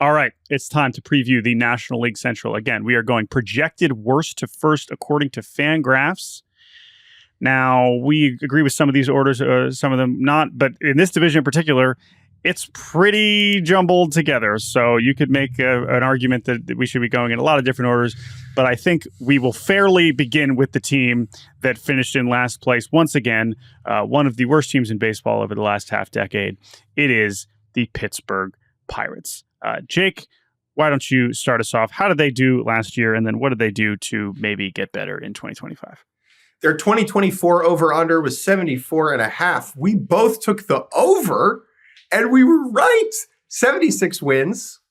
All right, it's time to preview the National League Central. Again, we are going projected worst to first according to Fangraphs. Now, we agree with some of these orders, some of them not, but in this division in particular, it's pretty jumbled together. So you could make an argument that we should be going in a lot of different orders, but I think we will fairly begin with the team that finished in last place once again, one of the worst teams in baseball over the last half decade. It is the Pittsburgh Pirates. Jake, why don't you start us off? How did they do last year, and then what did they do to maybe get better in 2025? Their 2024 over-under was 74.5. We both took the over, and we were right. 76 wins,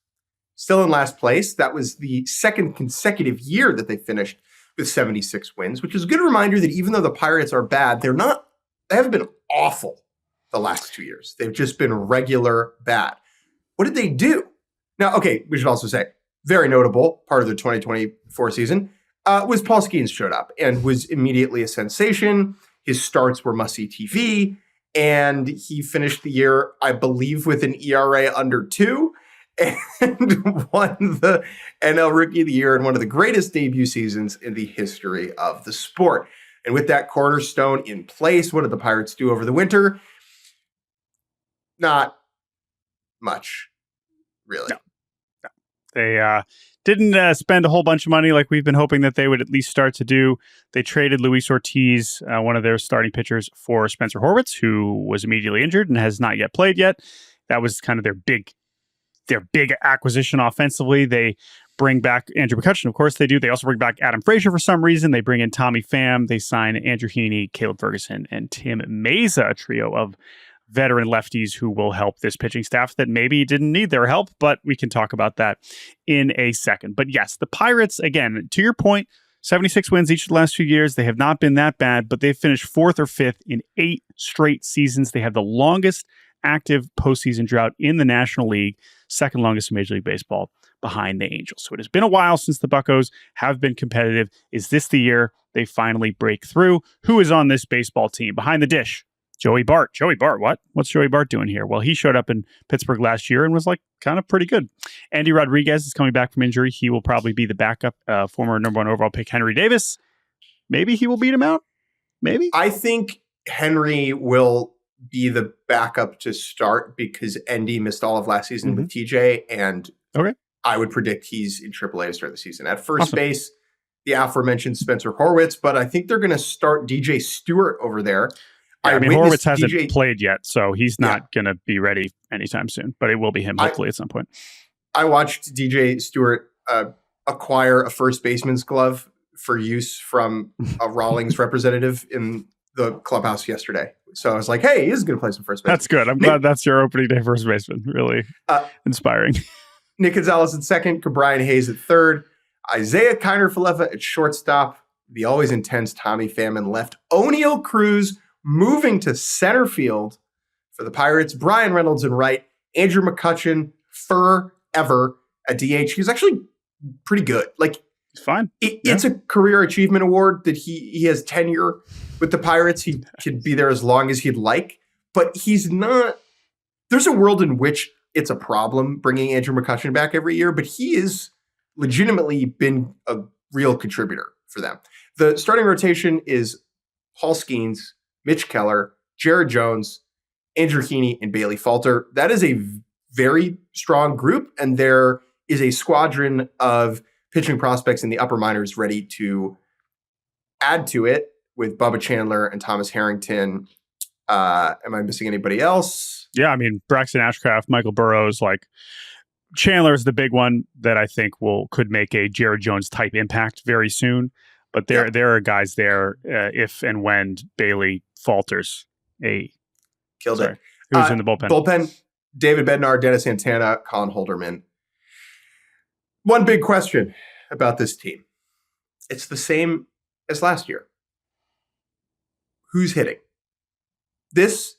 still in last place. That was the second consecutive year that they finished with 76 wins, which is a good reminder that even though the Pirates are bad, they haven't been awful the last 2 years. They've just been regular bad. What did they do? Now, okay, we should also say, very notable part of the 2024 season was Paul Skeens showed up and was immediately a sensation. His starts were must-see TV, and he finished the year, I believe, with an ERA under 2 and won the NL Rookie of the Year in one of the greatest debut seasons in the history of the sport. And with that cornerstone in place, what did the Pirates do over the winter? Not much, really. No. They didn't spend a whole bunch of money like we've been hoping that they would at least start to do. They traded Luis Ortiz, one of their starting pitchers, for Spencer Horwitz, who was immediately injured and has not yet played yet. That was kind of their big acquisition offensively. They bring back Andrew McCutchen. Of course they do. They also bring back Adam Frazier for some reason. They bring in Tommy Pham. They sign Andrew Heaney, Caleb Ferguson, and Tim Meza, a trio of veteran lefties who will help this pitching staff that maybe didn't need their help, but we can talk about that in a second. But yes, the Pirates, again, to your point, 76 wins each of the last 2 years. They have not been that bad, but they've finished 4th or 5th in 8 straight seasons. They have the longest active postseason drought in the National League, second longest in Major League Baseball, behind the Angels. So it has been a while since the Buccos have been competitive. Is this the year they finally break through? Who is on this baseball team? Behind the dish, Joey Bart. Joey Bart, what? What's Joey Bart doing here? Well, he showed up in Pittsburgh last year and was kind of pretty good. Andy Rodriguez is coming back from injury. He will probably be the backup. Former number 1 overall pick Henry Davis. Maybe he will beat him out. Maybe. I think Henry will be the backup to start because Andy missed all of last season with TJ, and I would predict he's in AAA to start the season. At first base, the aforementioned Spencer Horwitz, but I think they're going to start DJ Stewart over there. Yeah, Horwitz hasn't played yet, so he's not going to be ready anytime soon, but it will be him hopefully at some point. I watched DJ Stewart acquire a first baseman's glove for use from a Rawlings representative in the clubhouse yesterday. So I was like, hey, he's going to play some first base. That's good. I'm glad that's your opening day first baseman. Really inspiring. Nick Gonzalez at second, Brian Hayes at third, Isaiah Kiner-Falefa at shortstop, the always intense Tommy Pham left, O'Neal Cruz moving to center field for the Pirates, Brian Reynolds in right, Andrew McCutchen forever at DH. He was actually pretty good. It's fine. It's a career achievement award that he has tenure with the Pirates. He could be there as long as he'd like, but he's not. There's a world in which it's a problem bringing Andrew McCutchen back every year, but he is legitimately been a real contributor for them. The starting rotation is Paul Skeens, Mitch Keller, Jared Jones, Andrew Heaney, and Bailey Falter. That is a very strong group, and there is a squadron of pitching prospects in the upper minors ready to add to it with Bubba Chandler and Thomas Harrington. Am I missing anybody else? Yeah, Braxton Ashcraft, Michael Burrows, Chandler is the big one that I think could make a Jared Jones type impact very soon. But there are guys there if and when Bailey falters. Killed it. Who's in the bullpen? Bullpen, David Bednar, Dennis Santana, Colin Holderman. One big question about this team. It's the same as last year. Who's hitting? This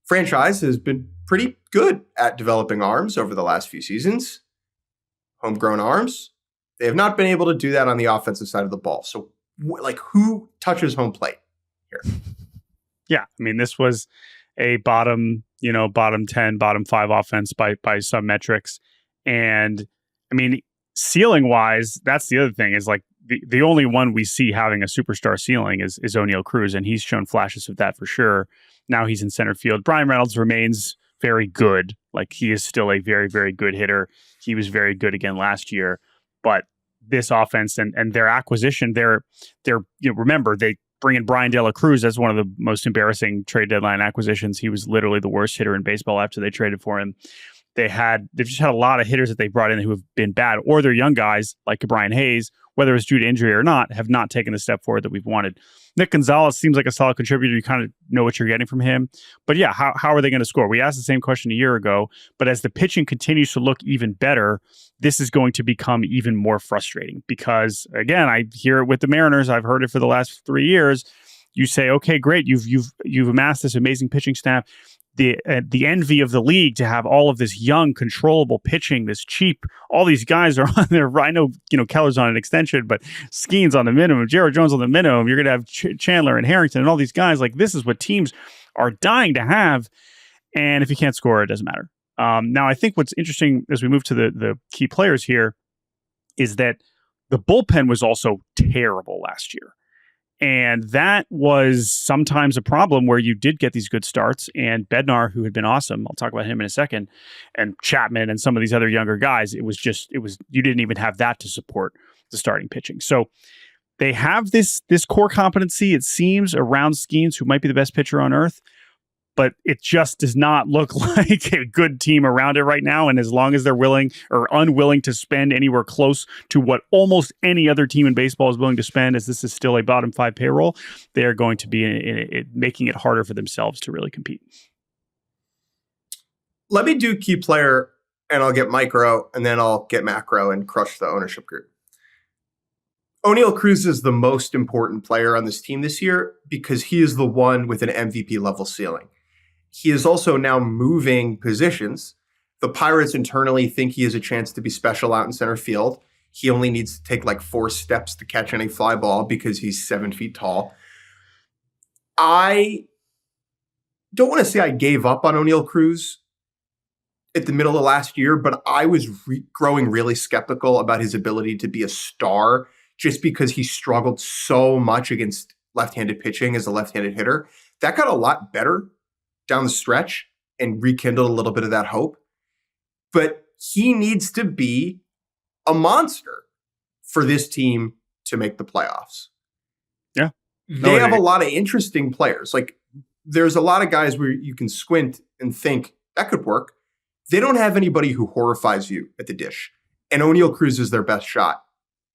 franchise has been pretty good at developing arms over the last few seasons. Homegrown arms. They have not been able to do that on the offensive side of the ball. So, who touches home plate here? Yeah, this was a bottom 10, bottom 5 offense by some metrics. And I mean, ceiling wise, that's the other thing is like the only one we see having a superstar ceiling is O'Neal Cruz, and he's shown flashes of that for sure. Now he's in center field. Brian Reynolds remains very good. Like he is still a very, very good hitter. He was very good again last year. But this offense and their acquisition, remember they bring in Brian De La Cruz as one of the most embarrassing trade deadline acquisitions. He was literally the worst hitter in baseball after they traded for him. They've just had a lot of hitters that they brought in who have been bad, or they're young guys like Brian Hayes, whether it's due to injury or not, have not taken the step forward that we've wanted. Nick Gonzalez seems like a solid contributor. You kind of know what you're getting from him. But yeah, how are they going to score? We asked the same question a year ago, but as the pitching continues to look even better, this is going to become even more frustrating because, again, I hear it with the Mariners. I've heard it for the last 3 years. You say, okay, great, you've amassed this amazing pitching staff. The envy of the league to have all of this young, controllable pitching, this cheap. All these guys are on there. I know, Keller's on an extension, but Skeen's on the minimum, Jared Jones on the minimum. You're going to have Chandler and Harrington and all these guys. Like this is what teams are dying to have. And if you can't score, it doesn't matter. Now, I think what's interesting as we move to the key players here is that the bullpen was also terrible last year. And that was sometimes a problem where you did get these good starts. And Bednar, who had been awesome, I'll talk about him in a second, and Chapman and some of these other younger guys, you didn't even have that to support the starting pitching. So they have this core competency, it seems, around Skeens, who might be the best pitcher on earth. But it just does not look like a good team around it right now. And as long as they're willing or unwilling to spend anywhere close to what almost any other team in baseball is willing to spend, as this is still a bottom 5 payroll, they are going to be making it harder for themselves to really compete. Let me do key player, and I'll get micro, and then I'll get macro and crush the ownership group. O'Neal Cruz is the most important player on this team this year because he is the one with an MVP level ceiling. He is also now moving positions. The Pirates internally think he has a chance to be special out in center field. He only needs to take like 4 steps to catch any fly ball because he's 7 feet tall. I don't want to say I gave up on O'Neal Cruz at the middle of last year, but I was growing really skeptical about his ability to be a star just because he struggled so much against left-handed pitching as a left-handed hitter. That got a lot better down the stretch and rekindled a little bit of that hope. But he needs to be a monster for this team to make the playoffs. Yeah. They have a lot of interesting players. Like there's a lot of guys where you can squint and think that could work. They don't have anybody who horrifies you at the dish. And O'Neal Cruz is their best shot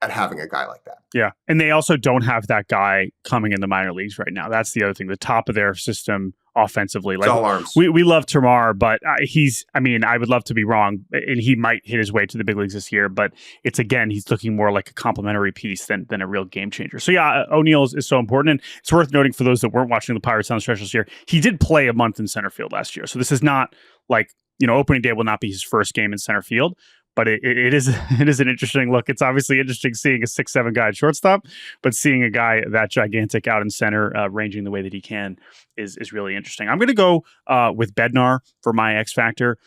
at having a guy like that. Yeah. And they also don't have that guy coming in the minor leagues right now. That's the other thing. The top of their system offensively. Like, it's all arms. We love Termar, but I would love to be wrong, and he might hit his way to the big leagues this year, but he's looking more like a complementary piece than a real game changer. So yeah, O'Neal is so important. And it's worth noting for those that weren't watching the Pirates on the stretch this year, he did play a month in center field last year. So this is not like, opening day will not be his first game in center field. But it is an interesting look. It's obviously interesting seeing a 6'7" guy at shortstop, but seeing a guy that gigantic out in center, ranging the way that he can, is really interesting. I'm going to go with Bednar for my X factor.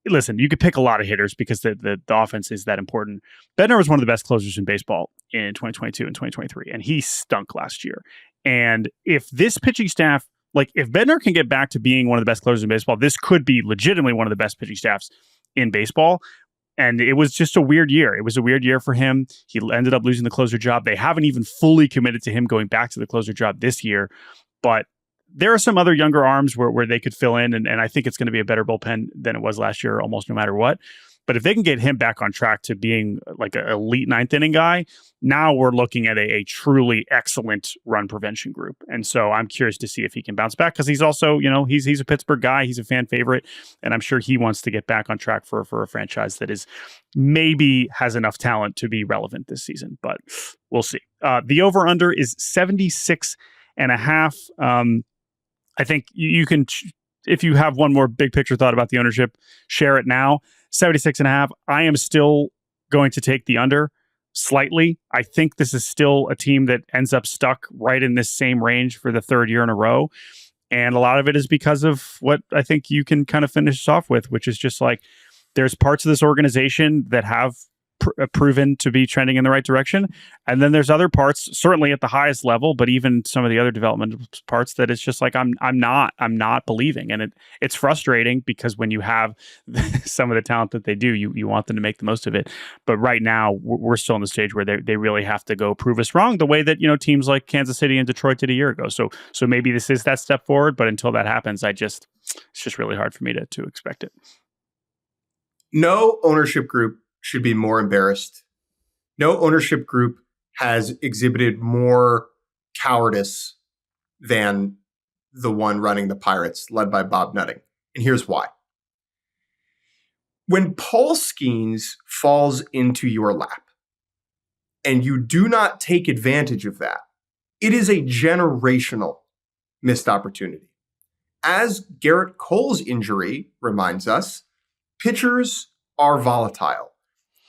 Listen, you could pick a lot of hitters because the offense is that important. Bednar was one of the best closers in baseball in 2022 and 2023, and he stunk last year. And if this pitching staff, like if Bednar can get back to being one of the best closers in baseball, this could be legitimately one of the best pitching staffs in baseball. And it was just a weird year. It was a weird year for him. He ended up losing the closer job. They haven't even fully committed to him going back to the closer job this year. But there are some other younger arms where they could fill in. And I think it's going to be a better bullpen than it was last year, almost no matter what. But if they can get him back on track to being like an elite 9th inning guy, now we're looking at a truly excellent run prevention group. And so I'm curious to see if he can bounce back because he's also, he's a Pittsburgh guy. He's a fan favorite. And I'm sure he wants to get back on track for a franchise that is maybe has enough talent to be relevant this season. But we'll see. The over-under is 76.5. I think you can, if you have one more big picture thought about the ownership, share it now. 76.5. I am still going to take the under slightly. I think this is still a team that ends up stuck right in this same range for the 3rd year in a row. And a lot of it is because of what I think you can kind of finish off with, which is just like there's parts of this organization that have proven to be trending in the right direction, and then there's other parts, certainly at the highest level, but even some of the other development parts, that it's just like I'm not believing, and it's frustrating because when you have some of the talent that they do, you want them to make the most of it. But right now we're still in the stage where they really have to go prove us wrong, the way that teams like Kansas City and Detroit did a year ago. So maybe this is that step forward, but until that happens, it's just really hard for me to expect it. No ownership group should be more embarrassed. No ownership group has exhibited more cowardice than the one running the Pirates, led by Bob Nutting. And here's why. When Paul Skeens falls into your lap and you do not take advantage of that, it is a generational missed opportunity. As Garrett Cole's injury reminds us, pitchers are volatile.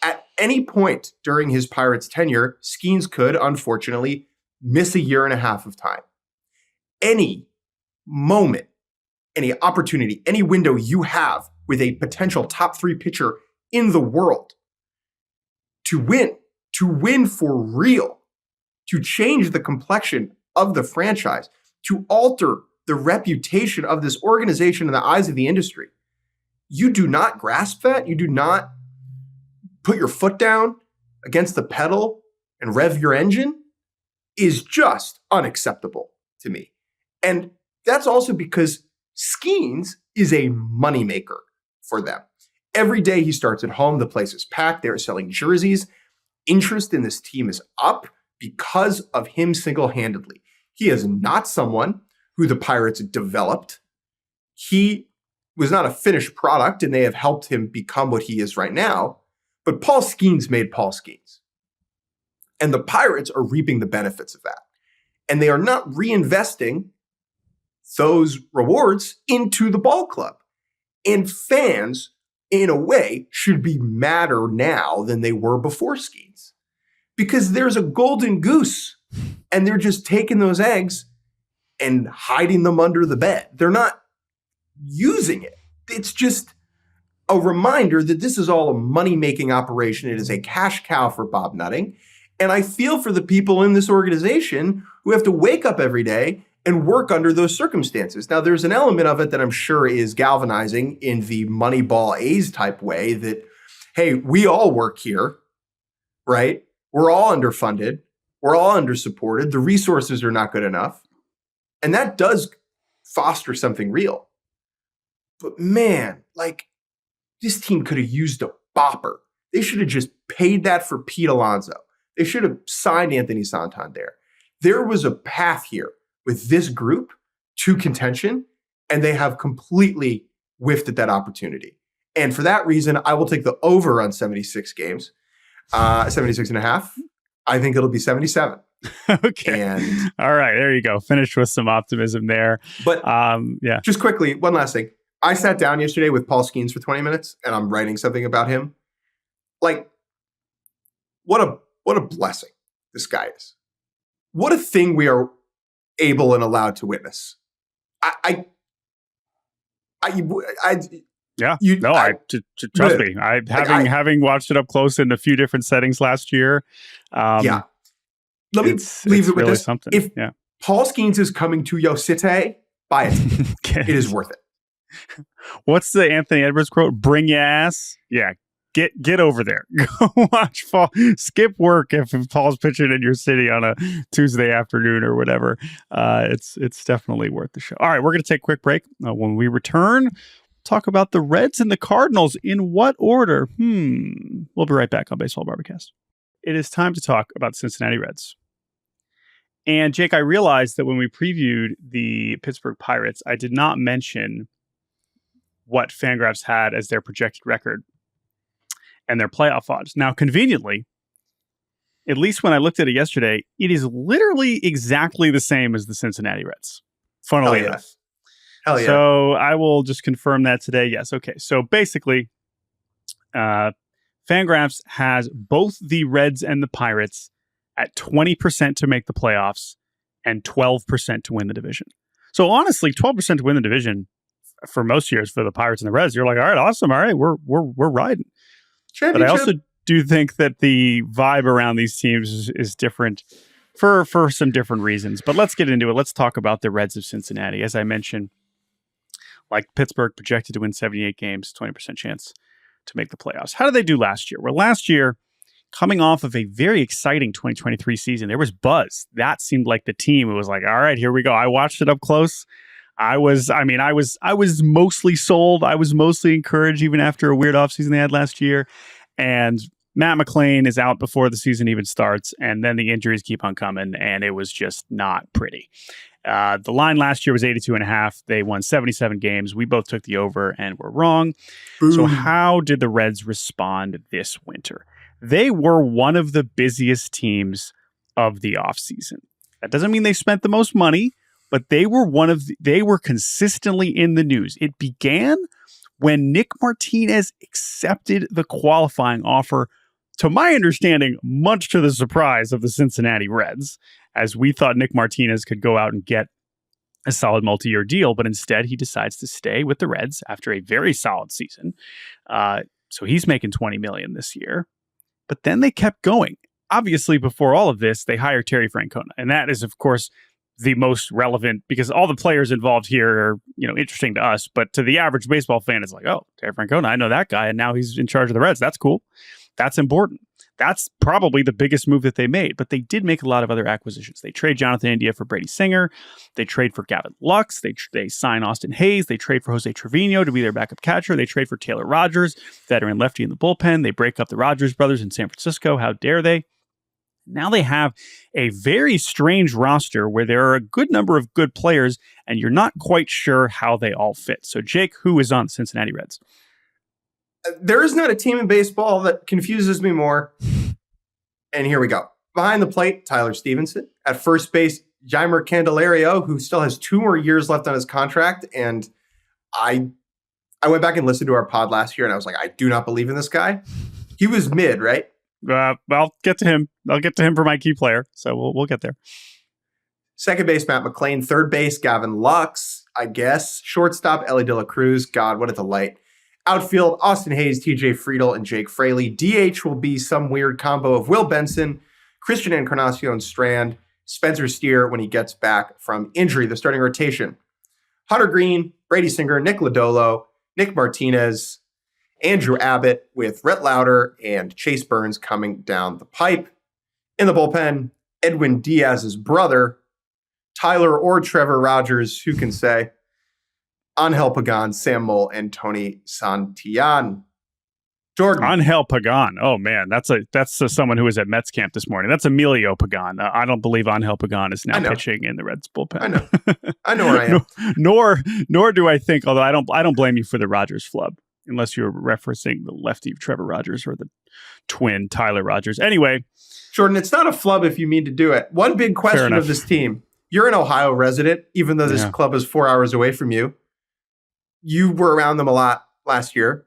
At any point during his Pirates tenure, Skeens could, unfortunately, miss a year and a half of time. Any moment, any opportunity, any window you have with a potential top 3 pitcher in the world to win for real, to change the complexion of the franchise, to alter the reputation of this organization in the eyes of the industry, you do not grasp that. You do not put your foot down against the pedal and rev your engine, is just unacceptable to me. And that's also because Skeens is a moneymaker for them. Every day he starts at home, the place is packed. They're selling jerseys. Interest in this team is up because of him single-handedly. He is not someone who the Pirates developed. He was not a finished product, and they have helped him become what he is right now. But Paul Skeens made Paul Skeens. And the Pirates are reaping the benefits of that. And they are not reinvesting those rewards into the ball club. And fans, in a way, should be madder now than they were before Skeens. Because there's a golden goose, and they're just taking those eggs and hiding them under the bed. They're not using it. It's just a reminder that this is all a money-making operation. It is a cash cow for Bob Nutting. And I feel for the people in this organization who have to wake up every day and work under those circumstances. Now, there's an element of it that I'm sure is galvanizing in the Moneyball A's type way that, hey, we all work here, right? We're all underfunded. We're all undersupported. The resources are not good enough. And that does foster something real. But man, this team could have used a bopper. They should have just paid that for Pete Alonso. They should have signed Anthony Santander. There was a path here with this group to contention, and they have completely whiffed at that opportunity. And for that reason, I will take the over on 76 games, 76 and a half. I think it'll be 77. Okay. And all right, there you go. Finished with some optimism there. But yeah. Just quickly, one last thing. I sat down yesterday with Paul Skeens for 20 minutes, and I'm writing something about him. What a blessing this guy is. What a thing we are able and allowed to witness. Trust me. Having watched it up close in a few different settings last year. Let me leave it with really this. Something. If Paul Skeens is coming to your city, buy it. It is worth it. What's the Anthony Edwards quote? Bring your ass. Yeah. Get over there. Go watch Paul. Skip work if Paul's pitching in your city on a Tuesday afternoon or whatever. It's definitely worth the show. All right, we're going to take a quick break. When we return, talk about the Reds and the Cardinals. In what order? We'll be right back on Baseball Barbecast. It is time to talk about the Cincinnati Reds. And Jake, I realized that when we previewed the Pittsburgh Pirates, I did not mention what Fangraphs had as their projected record and their playoff odds. Now, conveniently, at least when I looked at it yesterday, it is literally exactly the same as the Cincinnati Reds. Funnily enough. Hell yeah. So I will just confirm that today. Yes. Okay. So basically, Fangraphs has both the Reds and the Pirates at 20% to make the playoffs and 12% to win the division. So honestly, 12% to win the division, for most years for the Pirates and the Reds, you're like, all right, awesome. All right, we're riding. But I also do think that the vibe around these teams is different for some different reasons. But let's get into it. Let's talk about the Reds of Cincinnati. As I mentioned, like Pittsburgh, projected to win 78 games, 20% chance to make the playoffs. How did they do last year? Well, last year, coming off of a very exciting 2023 season, there was buzz. That seemed like the team. It was like, all right, here we go. I watched it up close. I was mostly sold. I was mostly encouraged even after a weird offseason they had last year. And Matt McClain is out before the season even starts, and then the injuries keep on coming, and it was just not pretty. The line last year was 82.5. They won 77 games. We both took the over and were wrong. Boom. So how did the Reds respond this winter? They were one of the busiest teams of the offseason. That doesn't mean they spent the most money, but they were consistently in the news. It began when Nick Martinez accepted the qualifying offer, to my understanding, much to the surprise of the Cincinnati Reds, as we thought Nick Martinez could go out and get a solid multi-year deal, but instead he decides to stay with the Reds after a very solid season. So he's making $20 million this year. But then they kept going. Obviously, before all of this, they hired Terry Francona, and that is, of course, the most relevant, because all the players involved here are, interesting to us, but to the average baseball fan, it's like, oh, Terry Francona, I know that guy, and now he's in charge of the Reds. That's cool. That's important. That's probably the biggest move that they made, but they did make a lot of other acquisitions. They trade Jonathan India for Brady Singer. They trade for Gavin Lux. They sign Austin Hayes. They trade for Jose Trevino to be their backup catcher. They trade for Taylor Rogers, veteran lefty in the bullpen. They break up the Rogers brothers in San Francisco. How dare they? Now they have a very strange roster where there are a good number of good players, and you're not quite sure how they all fit. So, Jake, who is on the Cincinnati Reds? There is not a team in baseball that confuses me more. And here we go. Behind the plate, Tyler Stevenson. At first base, Jeimer Candelario, who still has 2 more years left on his contract. And I went back and listened to our pod last year, and I was like, I do not believe in this guy. He was mid, right? I'll get to him. I'll get to him for my key player. So we'll get there. Second base, Matt McClain. Third base, Gavin Lux, I guess. Shortstop, Ellie De La Cruz. God, what a delight. Outfield, Austin Hayes, TJ Friedel, and Jake Fraley. DH will be some weird combo of Will Benson, Christian Encarnacion Strand, Spencer Steer when he gets back from injury. The starting rotation, Hunter Green, Brady Singer, Nick Lodolo, Nick Martinez, Andrew Abbott with Rhett Lauder and Chase Burns coming down the pipe. In the bullpen, Edwin Diaz's brother, Tyler or Trevor Rogers, who can say, Angel Pagan, Sam Moll, and Tony Santillan. Jordan. Angel Pagan. Oh, man. That's someone who was at Mets camp this morning. That's Emilio Pagan. I don't believe Angel Pagan is now pitching in the Reds bullpen. I know where I am. Nor do I think, although I don't blame you for the Rogers flub, unless you're referencing the lefty Trevor Rogers or the twin Tyler Rogers. Anyway. Jordan, it's not a flub if you mean to do it. One big question of this team. You're an Ohio resident, even though this club is 4 hours away from you. You were around them a lot last year.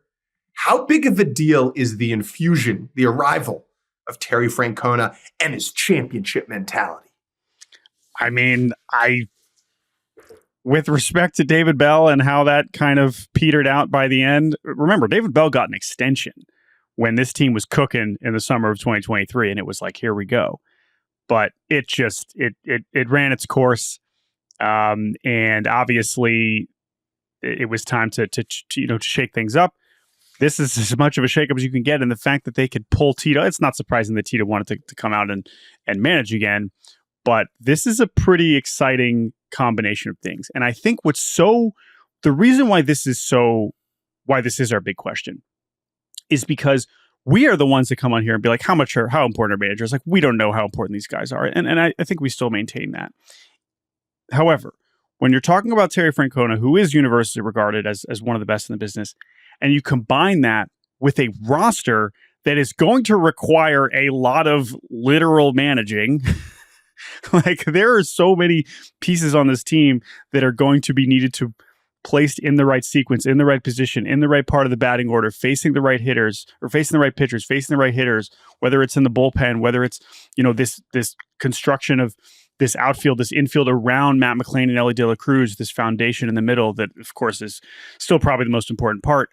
How big of a deal is the infusion, the arrival of Terry Francona and his championship mentality? I mean, with respect to David Bell and how that kind of petered out by the end, remember, David Bell got an extension when this team was cooking in the summer of 2023, and it was like, here we go. But it just, it ran its course. And obviously it was time to shake things up. This is as much of a shakeup as you can get. And the fact that they could pull Tito, it's not surprising that Tito wanted to come out and manage again. But this is a pretty exciting combination of things. And I think the reason why this is our big question is because we are the ones that come on here and be like, how important are managers? Like, we don't know how important these guys are. And I think we still maintain that. However, when you're talking about Terry Francona, who is universally regarded as one of the best in the business, and you combine that with a roster that is going to require a lot of literal managing, like there are so many pieces on this team that are going to be needed to placed in the right sequence, in the right position, in the right part of the batting order, facing the right hitters or facing the right pitchers, facing the right hitters, whether it's in the bullpen, whether it's, this construction of this outfield, this infield around Matt McLain and Ellie De La Cruz, this foundation in the middle that, of course, is still probably the most important part.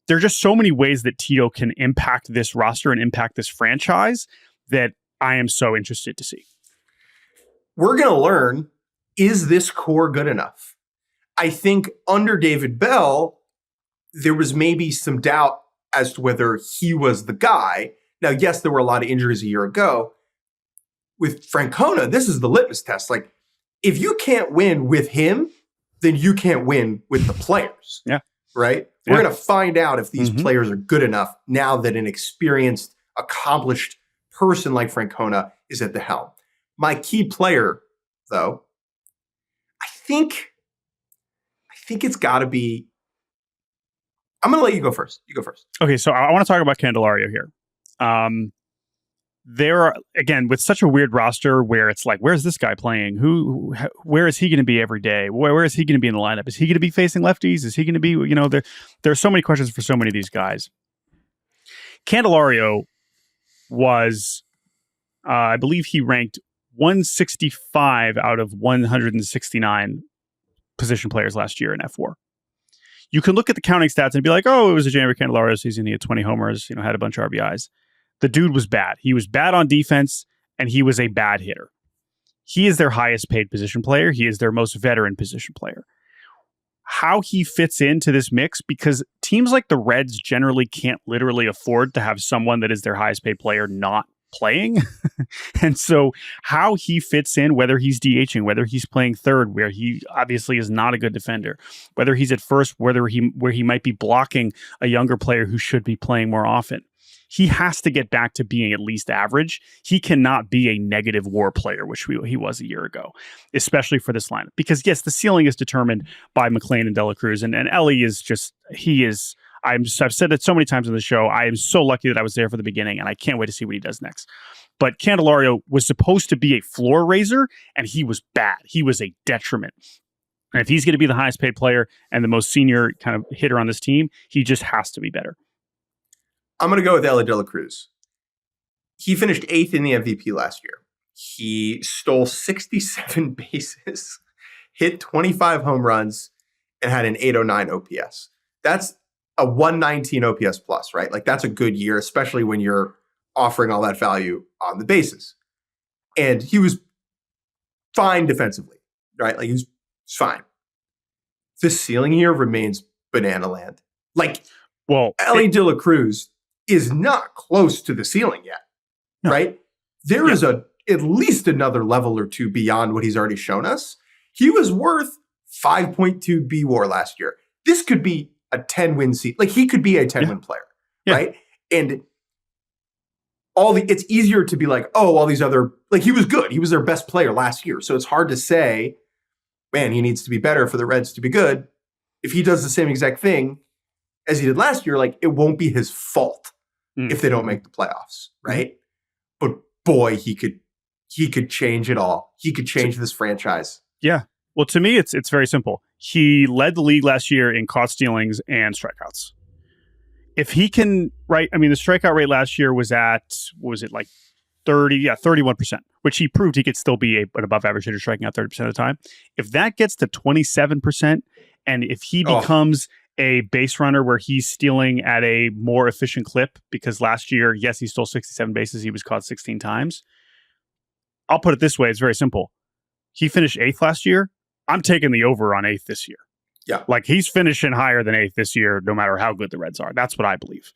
There are just so many ways that Tito can impact this roster and impact this franchise that I am so interested to see. We're going to learn, is this core good enough? I think under David Bell, there was maybe some doubt as to whether he was the guy. Now, yes, there were a lot of injuries a year ago. With Francona, this is the litmus test. Like, if you can't win with him, then you can't win with the players. Yeah. Right? Yeah. We're going to find out if these players are good enough now that an experienced, accomplished person like Francona is at the helm. My key player, though, I think it's got to be. I'm going to let you go first. You go first. Okay, so I want to talk about Candelario here. There are, again, with such a weird roster where it's like, where's this guy playing? Where is he going to be every day? Where is he going to be in the lineup? Is he going to be facing lefties? Is he going to be, there are so many questions for so many of these guys. Candelario was, I believe he ranked 165 out of 169 position players last year in F4. You can look at the counting stats and be like, oh, it was a January Candelario season. He had 20 homers, had a bunch of RBIs. The dude was bad. He was bad on defense, and he was a bad hitter. He is their highest paid position player. He is their most veteran position player. How he fits into this mix, because teams like the Reds generally can't literally afford to have someone that is their highest paid player not playing. And so how he fits in, whether he's DHing, whether he's playing third, where he obviously is not a good defender, whether he's at first, where he might be blocking a younger player who should be playing more often. He has to get back to being at least average. He cannot be a negative WAR player, which he was a year ago, especially for this lineup. Because yes, the ceiling is determined by McLain and De La Cruz, and Ellie is just, I've said it so many times on the show. I am so lucky that I was there for the beginning, and I can't wait to see what he does next. But Candelario was supposed to be a floor raiser, and he was bad. He was a detriment. And if he's going to be the highest paid player and the most senior kind of hitter on this team, he just has to be better. I'm going to go with Ellie De La Cruz. He finished 8th in the MVP last year. He stole 67 bases, hit 25 home runs, and had an 809 OPS. That's a 119 OPS plus, right? Like, that's a good year, especially when you're offering all that value on the bases. And he was fine defensively, right? Like, he was fine. The ceiling here remains banana land. Like, well, Ellie De La Cruz is not close to the ceiling yet, right? There is at least another level or two beyond what he's already shown us. He was worth 5.2 B-WAR last year. This could be a 10-win season. Like, he could be a 10-win player, right? And it's easier to be like, oh, all these other, like, he was good. He was their best player last year. So it's hard to say, man, he needs to be better for the Reds to be good. If he does the same exact thing as he did last year, like, it won't be his fault if they don't make the playoffs, right? But boy, he could change it all. He could change this franchise. Yeah. Well, to me, it's very simple. He led the league last year in caught stealings and strikeouts. If he can, right? I mean, the strikeout rate last year was at, what was it, like 31%, which he proved he could still be an above average hitter, striking out 30% of the time. If that gets to 27%, and if he becomes a base runner where he's stealing at a more efficient clip, because last year, yes, he stole 67 bases. He was caught 16 times. I'll put it this way. It's very simple. He finished 8th last year. I'm taking the over on 8th this year. Yeah. Like, he's finishing higher than 8th this year, no matter how good the Reds are. That's what I believe.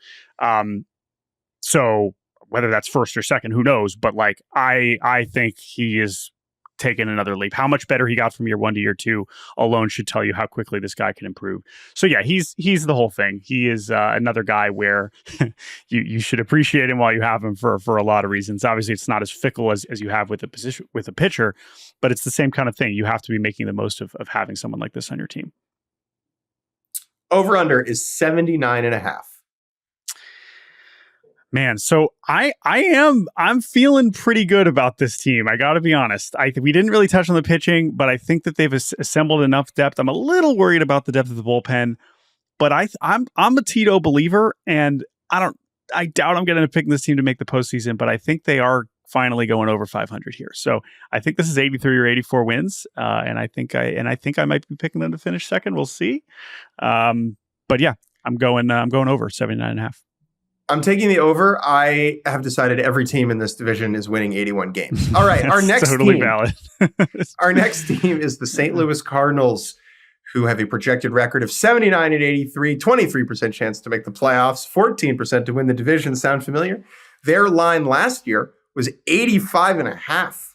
So whether that's first or second, who knows? But like, I think he is taken another leap. How much better he got from year 1 to year 2 alone should tell you how quickly this guy can improve. So yeah, he's the whole thing. He is another guy where you should appreciate him while you have him for a lot of reasons. Obviously, it's not as fickle as you have with a pitcher, but it's the same kind of thing. You have to be making the most of having someone like this on your team. Over under is 79.5. Man, so I'm feeling pretty good about this team. I got to be honest. We didn't really touch on the pitching, but I think that they've assembled enough depth. I'm a little worried about the depth of the bullpen, but I'm a Tito believer, and I doubt I'm going to pick this team to make the postseason, but I think they are finally going over 500 here. So I think this is 83 or 84 wins, and I think I might be picking them to finish second. We'll see. But yeah, I'm going over 79.5. I'm taking the over. I have decided every team in this division is winning 81 games. All right, our next totally team, valid. our next team is the St. Louis Cardinals, who have a projected record of 79 and 83, 23% chance to make the playoffs, 14% to win the division. Sound familiar? Their line last year was 85.5.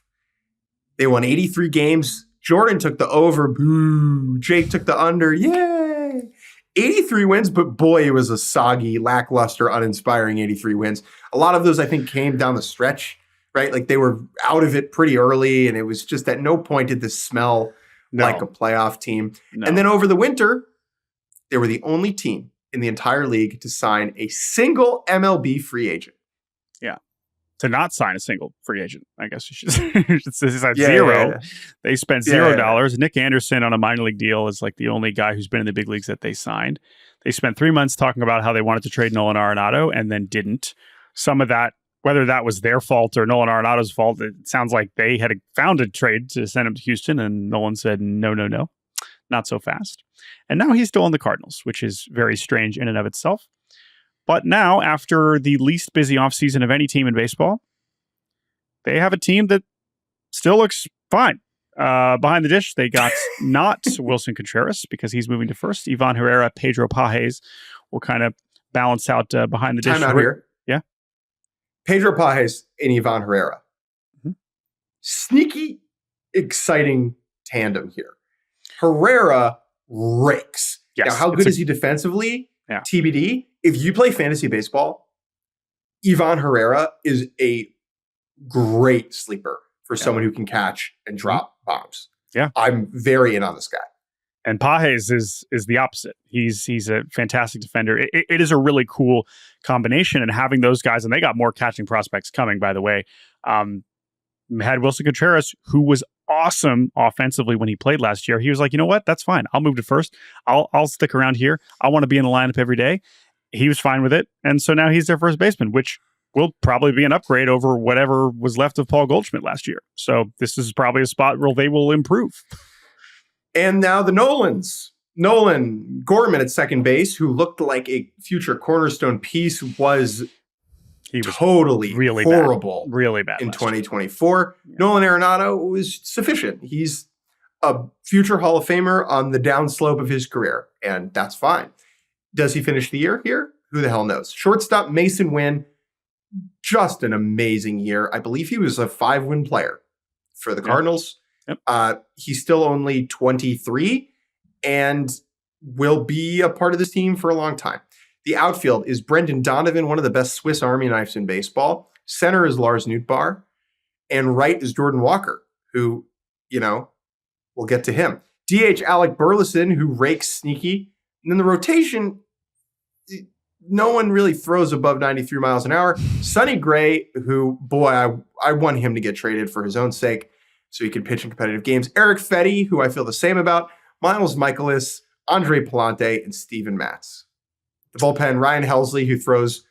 They won 83 games. Jordan took the over. Boo. Jake took the under. Yay! 83 wins, but boy, it was a soggy, lackluster, uninspiring 83 wins. A lot of those, I think, came down the stretch, right? Like they were out of it pretty early, and it was just at no point did this smell like a playoff team. No. And then over the winter, they were the only team in the entire league to sign a single MLB free agent. Yeah. To not sign a single free agent, I guess you should say. Zero. Yeah. They spent $0. Nick Anderson on a minor league deal is like the only guy who's been in the big leagues that they signed. They spent 3 months talking about how they wanted to trade Nolan Arenado and then didn't. Some of that, whether that was their fault or Nolan Arenado's fault, it sounds like they had found a trade to send him to Houston, and Nolan said, no, not so fast. And now he's still on the Cardinals, which is very strange in and of itself. But now, after the least busy offseason of any team in baseball, they have a team that still looks fine. Behind the dish, they got not Wilson Contreras because he's moving to first. Ivan Herrera, Pedro Pages will kind of balance out behind the dish. Time out here. Yeah. Pedro Pages and Ivan Herrera. Mm-hmm. Sneaky, exciting tandem here. Herrera rakes. Yes, now, how good is he defensively? Yeah. TBD. If you play fantasy baseball, Ivan Herrera is a great sleeper for someone who can catch and drop bombs. Yeah. I'm very in on this guy. And Pages is the opposite. He's a fantastic defender. It is a really cool combination, and having those guys, and they got more catching prospects coming, by the way. Had Wilson Contreras, who was awesome offensively when he played last year. He was like, you know what? That's fine. I'll move to first. I'll stick around here. I want to be in the lineup every day. He was fine with it. And so now he's their first baseman, which will probably be an upgrade over whatever was left of Paul Goldschmidt last year. So this is probably a spot where they will improve. And now the Nolans. Nolan Gorman at second base, who looked like a future cornerstone piece, was totally really horrible. Bad. Really bad in 2024. Yeah. Nolan Arenado was sufficient. He's a future Hall of Famer on the downslope of his career, and that's fine. Does he finish the year here? Who the hell knows? Shortstop Mason Wynn, just an amazing year. I believe he was a 5-win player for the Cardinals. Yep. He's still only 23 and will be a part of this team for a long time. The outfield is Brendan Donovan, one of the best Swiss Army knives in baseball. Center is Lars Nootbaar. And right is Jordan Walker, who, we'll get to him. DH Alec Burleson, who rakes sneaky. And then the rotation, no one really throws above 93 miles an hour. Sonny Gray, who, boy, I want him to get traded for his own sake so he can pitch in competitive games. Eric Fetty, who I feel the same about. Miles Michaelis, Andre Palante, and Steven Matz. The bullpen, Ryan Helsley, who throws,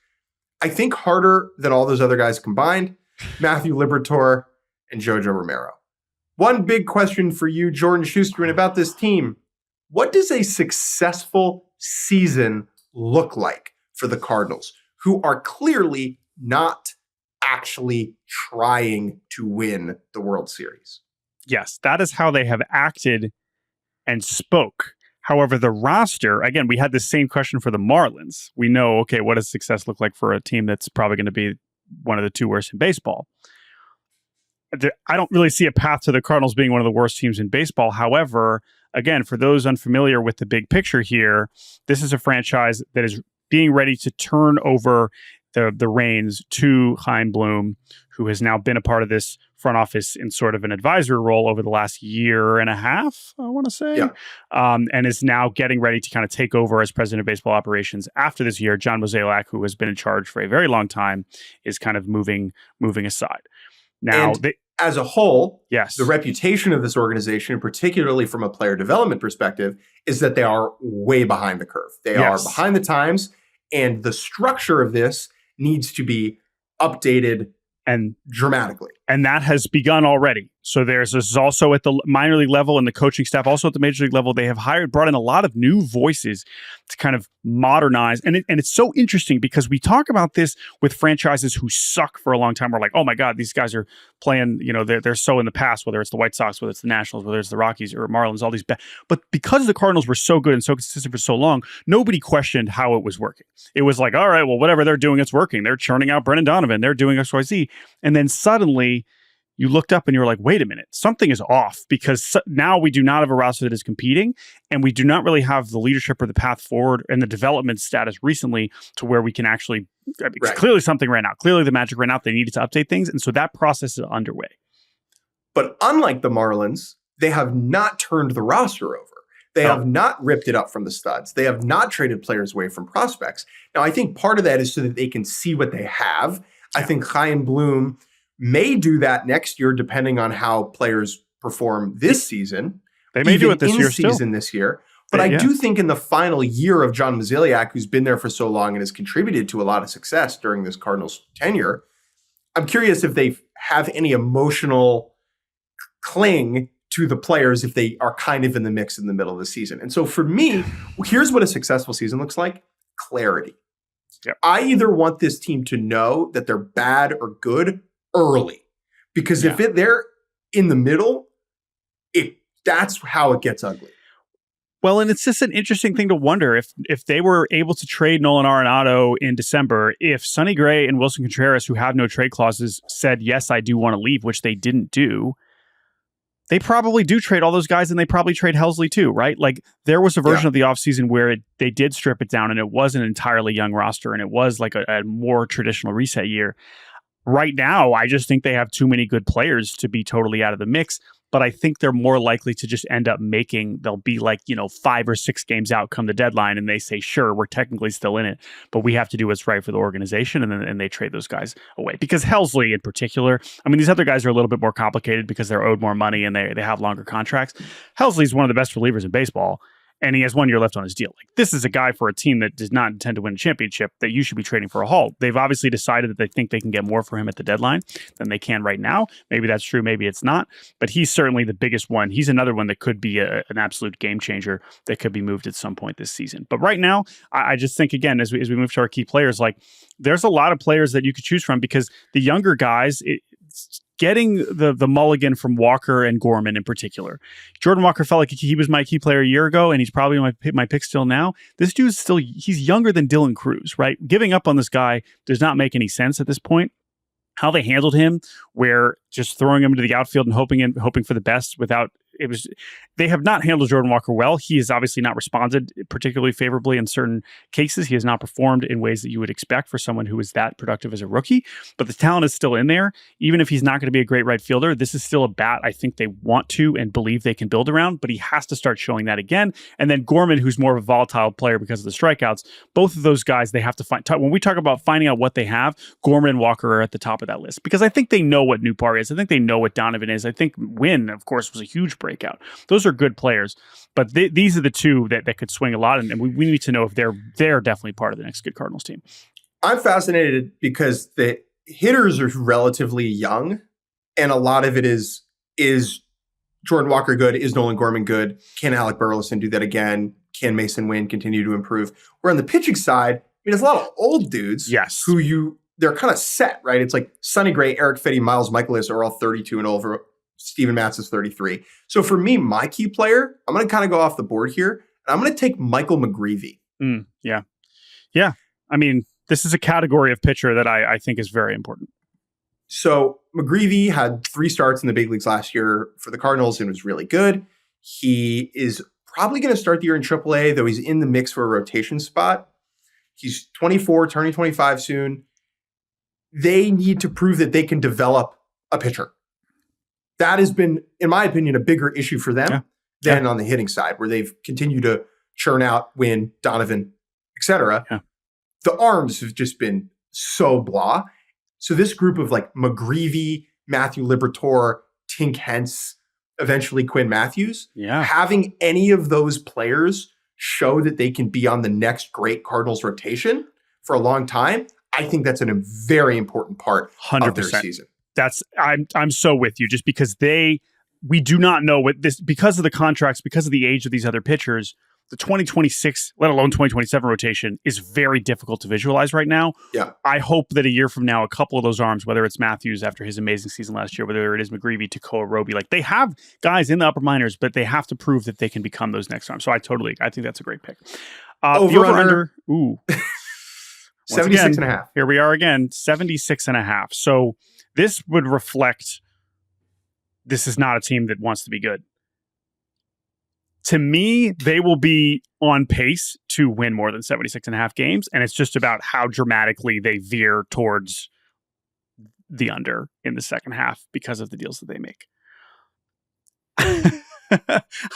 I think, harder than all those other guys combined. Matthew Liberatore, and Jojo Romero. One big question for you, Jordan Shusterman, about this team. What does a successful season look like for the Cardinals, who are clearly not actually trying to win the World Series? Yes, that is how they have acted and spoke. However, the roster, again, we had the same question for the Marlins. We know, okay, what does success look like for a team that's probably going to be one of the two worst in baseball? I don't really see a path to the Cardinals being one of the worst teams in baseball. However, again, for those unfamiliar with the big picture here, this is a franchise that is being ready to turn over the reins to Chaim Bloom, who has now been a part of this front office in sort of an advisory role over the last year and a half, I want to say, and is now getting ready to kind of take over as president of baseball operations after this year. John Mozeliak, who has been in charge for a very long time, is kind of moving aside. Now, as a whole, yes, the reputation of this organization, particularly from a player development perspective, is that they are way behind the curve. They are behind the times, and the structure of this needs to be updated And dramatically. And that has begun already. So this is also at the minor league level and the coaching staff, also at the major league level. They have brought in a lot of new voices to kind of modernize. And it's so interesting because we talk about this with franchises who suck for a long time. We're like, oh my God, these guys are playing, they're so in the past, whether it's the White Sox, whether it's the Nationals, whether it's the Rockies or Marlins, all these. But because the Cardinals were so good and so consistent for so long, nobody questioned how it was working. It was like, all right, well, whatever they're doing, it's working. They're churning out Brendan Donovan. They're doing XYZ. And then suddenly you looked up and you were like, wait a minute, something is off because now we do not have a roster that is competing and we do not really have the leadership or the path forward and the development status recently to where we can actually, it's clearly something right now. Clearly the magic right now, they needed to update things. And so that process is underway. But unlike the Marlins, they have not turned the roster over. They have not ripped it up from the studs. They have not traded players away from prospects. Now, I think part of that is so that they can see what they have. I think Chaim Bloom may do that next year, depending on how players perform this season. They may do it this year still. This year. But I do think in the final year of John Mozeliak, who's been there for so long and has contributed to a lot of success during this Cardinals tenure, I'm curious if they have any emotional cling to the players if they are kind of in the mix in the middle of the season. And so for me, here's what a successful season looks like. Clarity. Yep. I either want this team to know that they're bad or good early, because if they're in the middle, that's how it gets ugly. Well, and it's just an interesting thing to wonder if they were able to trade Nolan Arenado in December, if Sonny Gray and Wilson Contreras, who have no trade clauses, said, yes, I do want to leave, which they didn't do, they probably do trade all those guys and they probably trade Helsley too, right? Like there was a version of the offseason where they did strip it down and it was an entirely young roster and it was like a more traditional reset year. Right now, I just think they have too many good players to be totally out of the mix. But I think they're more likely to just end up they'll be like, 5 or 6 games out come the deadline and they say, sure, we're technically still in it, but we have to do what's right for the organization. And they trade those guys away. Because Helsley in particular, I mean, these other guys are a little bit more complicated because they're owed more money and they have longer contracts. Helsley's one of the best relievers in baseball. And he has 1 year left on his deal. Like this is a guy for a team that does not intend to win a championship that you should be trading for a haul. They've obviously decided that they think they can get more for him at the deadline than they can right now. Maybe that's true. Maybe it's not. But he's certainly the biggest one. He's another one that could be an absolute game changer that could be moved at some point this season. But right now, I just think, again, as we move to our key players, like there's a lot of players that you could choose from because the younger guys, getting the mulligan from Walker and Gorman in particular. Jordan Walker felt like he was my key player a year ago, and he's probably my pick still now. This dude's he's younger than Dylan Cruz, right? Giving up on this guy does not make any sense at this point. How they handled him, where just throwing him into the outfield and hoping for the best they have not handled Jordan Walker well. He has obviously not responded particularly favorably in certain cases. He has not performed in ways that you would expect for someone who is that productive as a rookie, but the talent is still in there. Even if he's not going to be a great right fielder, this is still a bat I think they want to and believe they can build around, but he has to start showing that again. And then Gorman, who's more of a volatile player because of the strikeouts, both of those guys, they have to find, when we talk about finding out what they have, Gorman and Walker are at the top of that list because I think they know what Newpar is. I think they know what Donovan is. I think Wynn, of course, was a huge breakout. Those are good players, but these are the two that could swing a lot, and we need to know if they're definitely part of the next good Cardinals team. I'm fascinated because the hitters are relatively young, and a lot of it is Jordan Walker good? Is Nolan Gorman good? Can Alec Burleson do that again? Can Mason Wynn continue to improve? Where on the pitching side, I mean, there's a lot of old dudes they're kind of set, right? It's like Sonny Gray, Eric Fetty, Miles Michaelis are all 32 and over. Steven Matz is 33. So for me, my key player, I'm going to kind of go off the board here. And I'm going to take Michael McGreevy. Yeah. I mean, this is a category of pitcher that I think is very important. So McGreevy had 3 starts in the big leagues last year for the Cardinals and was really good. He is probably going to start the year in AAA, though he's in the mix for a rotation spot. He's 24, turning 25 soon. They need to prove that they can develop a pitcher. That has been, in my opinion, a bigger issue for them than on the hitting side, where they've continued to churn out Wynn, Donovan, etc. Yeah. The arms have just been so blah. So this group of like McGreevy, Matthew Liberatore, Tink Hence, eventually Quinn Matthews, having any of those players show that they can be on the next great Cardinals rotation for a long time, I think that's a very important part 100%. of their season. I'm so with you, just because we do not know what this, because of the contracts, because of the age of these other pitchers, the 2026, let alone 2027 rotation is very difficult to visualize right now. Yeah. I hope that a year from now, a couple of those arms, whether it's Matthews after his amazing season last year, whether it is McGreevy, Tekoa, Roby, like they have guys in the upper minors, but they have to prove that they can become those next arms. So I think that's a great pick. Over-under. Ooh. 76 and a half. Here we are again, 76 and a half. So this would reflect, this is not a team that wants to be good. To me, they will be on pace to win more than 76 and a half games. And it's just about how dramatically they veer towards the under in the second half because of the deals that they make.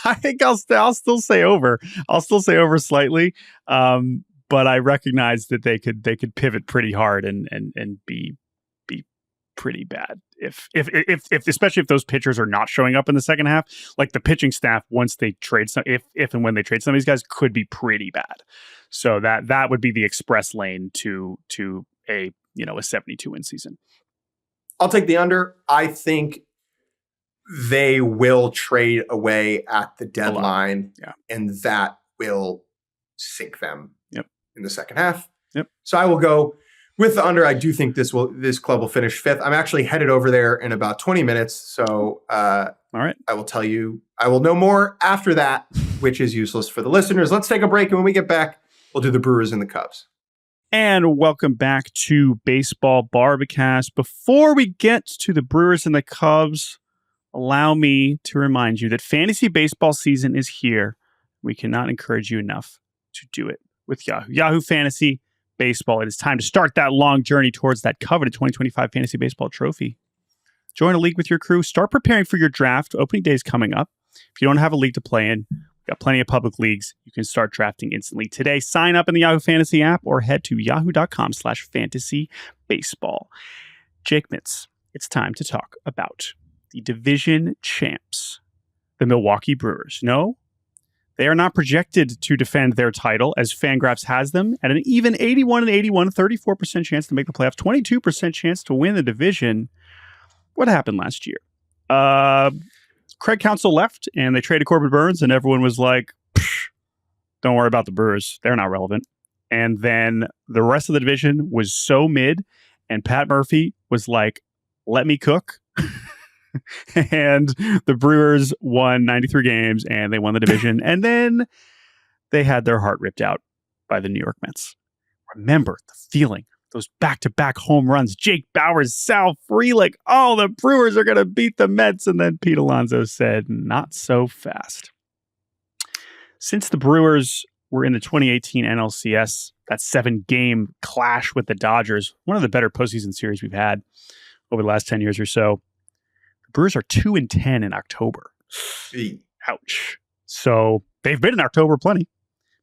I think I'll still say over. I'll still say over slightly. But I recognize that they could pivot pretty hard and be pretty bad if especially if those pitchers are not showing up in the second half. Like the pitching staff, once they trade some, if and when they trade some of these guys, could be pretty bad. So that would be the express lane to a 72 win season. I'll take the under. I think they will trade away at the deadline, and that will sink them in the second half. Yep. So I will go with the under. I do think this club will finish fifth. I'm actually headed over there in about 20 minutes. So all right. I will tell you, I will know more after that, which is useless for the listeners. Let's take a break. And when we get back, we'll do the Brewers and the Cubs. And welcome back to Baseball Barbacast. Before we get to the Brewers and the Cubs, allow me to remind you that fantasy baseball season is here. We cannot encourage you enough to do it with Yahoo. Yahoo Fantasy Baseball. It is time to start that long journey towards that coveted 2025 Fantasy Baseball trophy. Join a league with your crew. Start preparing for your draft. Opening day is coming up. If you don't have a league to play in, we've got plenty of public leagues. You can start drafting instantly today. Sign up in the Yahoo Fantasy app or head to yahoo.com/fantasybaseball. Jake Mintz, it's time to talk about the division champs, the Milwaukee Brewers. No, they are not projected to defend their title, as Fangraphs has them at an even 81-81, 34% chance to make the playoffs, 22% chance to win the division. What happened last year? Craig Counsell left, and they traded Corbin Burns, and everyone was like, don't worry about the Brewers. They're not relevant. And then the rest of the division was so mid, and Pat Murphy was like, let me cook. And the Brewers won 93 games and they won the division. And then they had their heart ripped out by the New York Mets. Remember the feeling, those back-to-back home runs, Jake Bauers, Sal Frelick. Oh, the Brewers are going to beat the Mets. And then Pete Alonso said, not so fast. Since the Brewers were in the 2018 NLCS, that 7-game clash with the Dodgers, one of the better postseason series we've had over the last 10 years or so, Brewers are 2-10 in October. Ouch. So they've been in October plenty.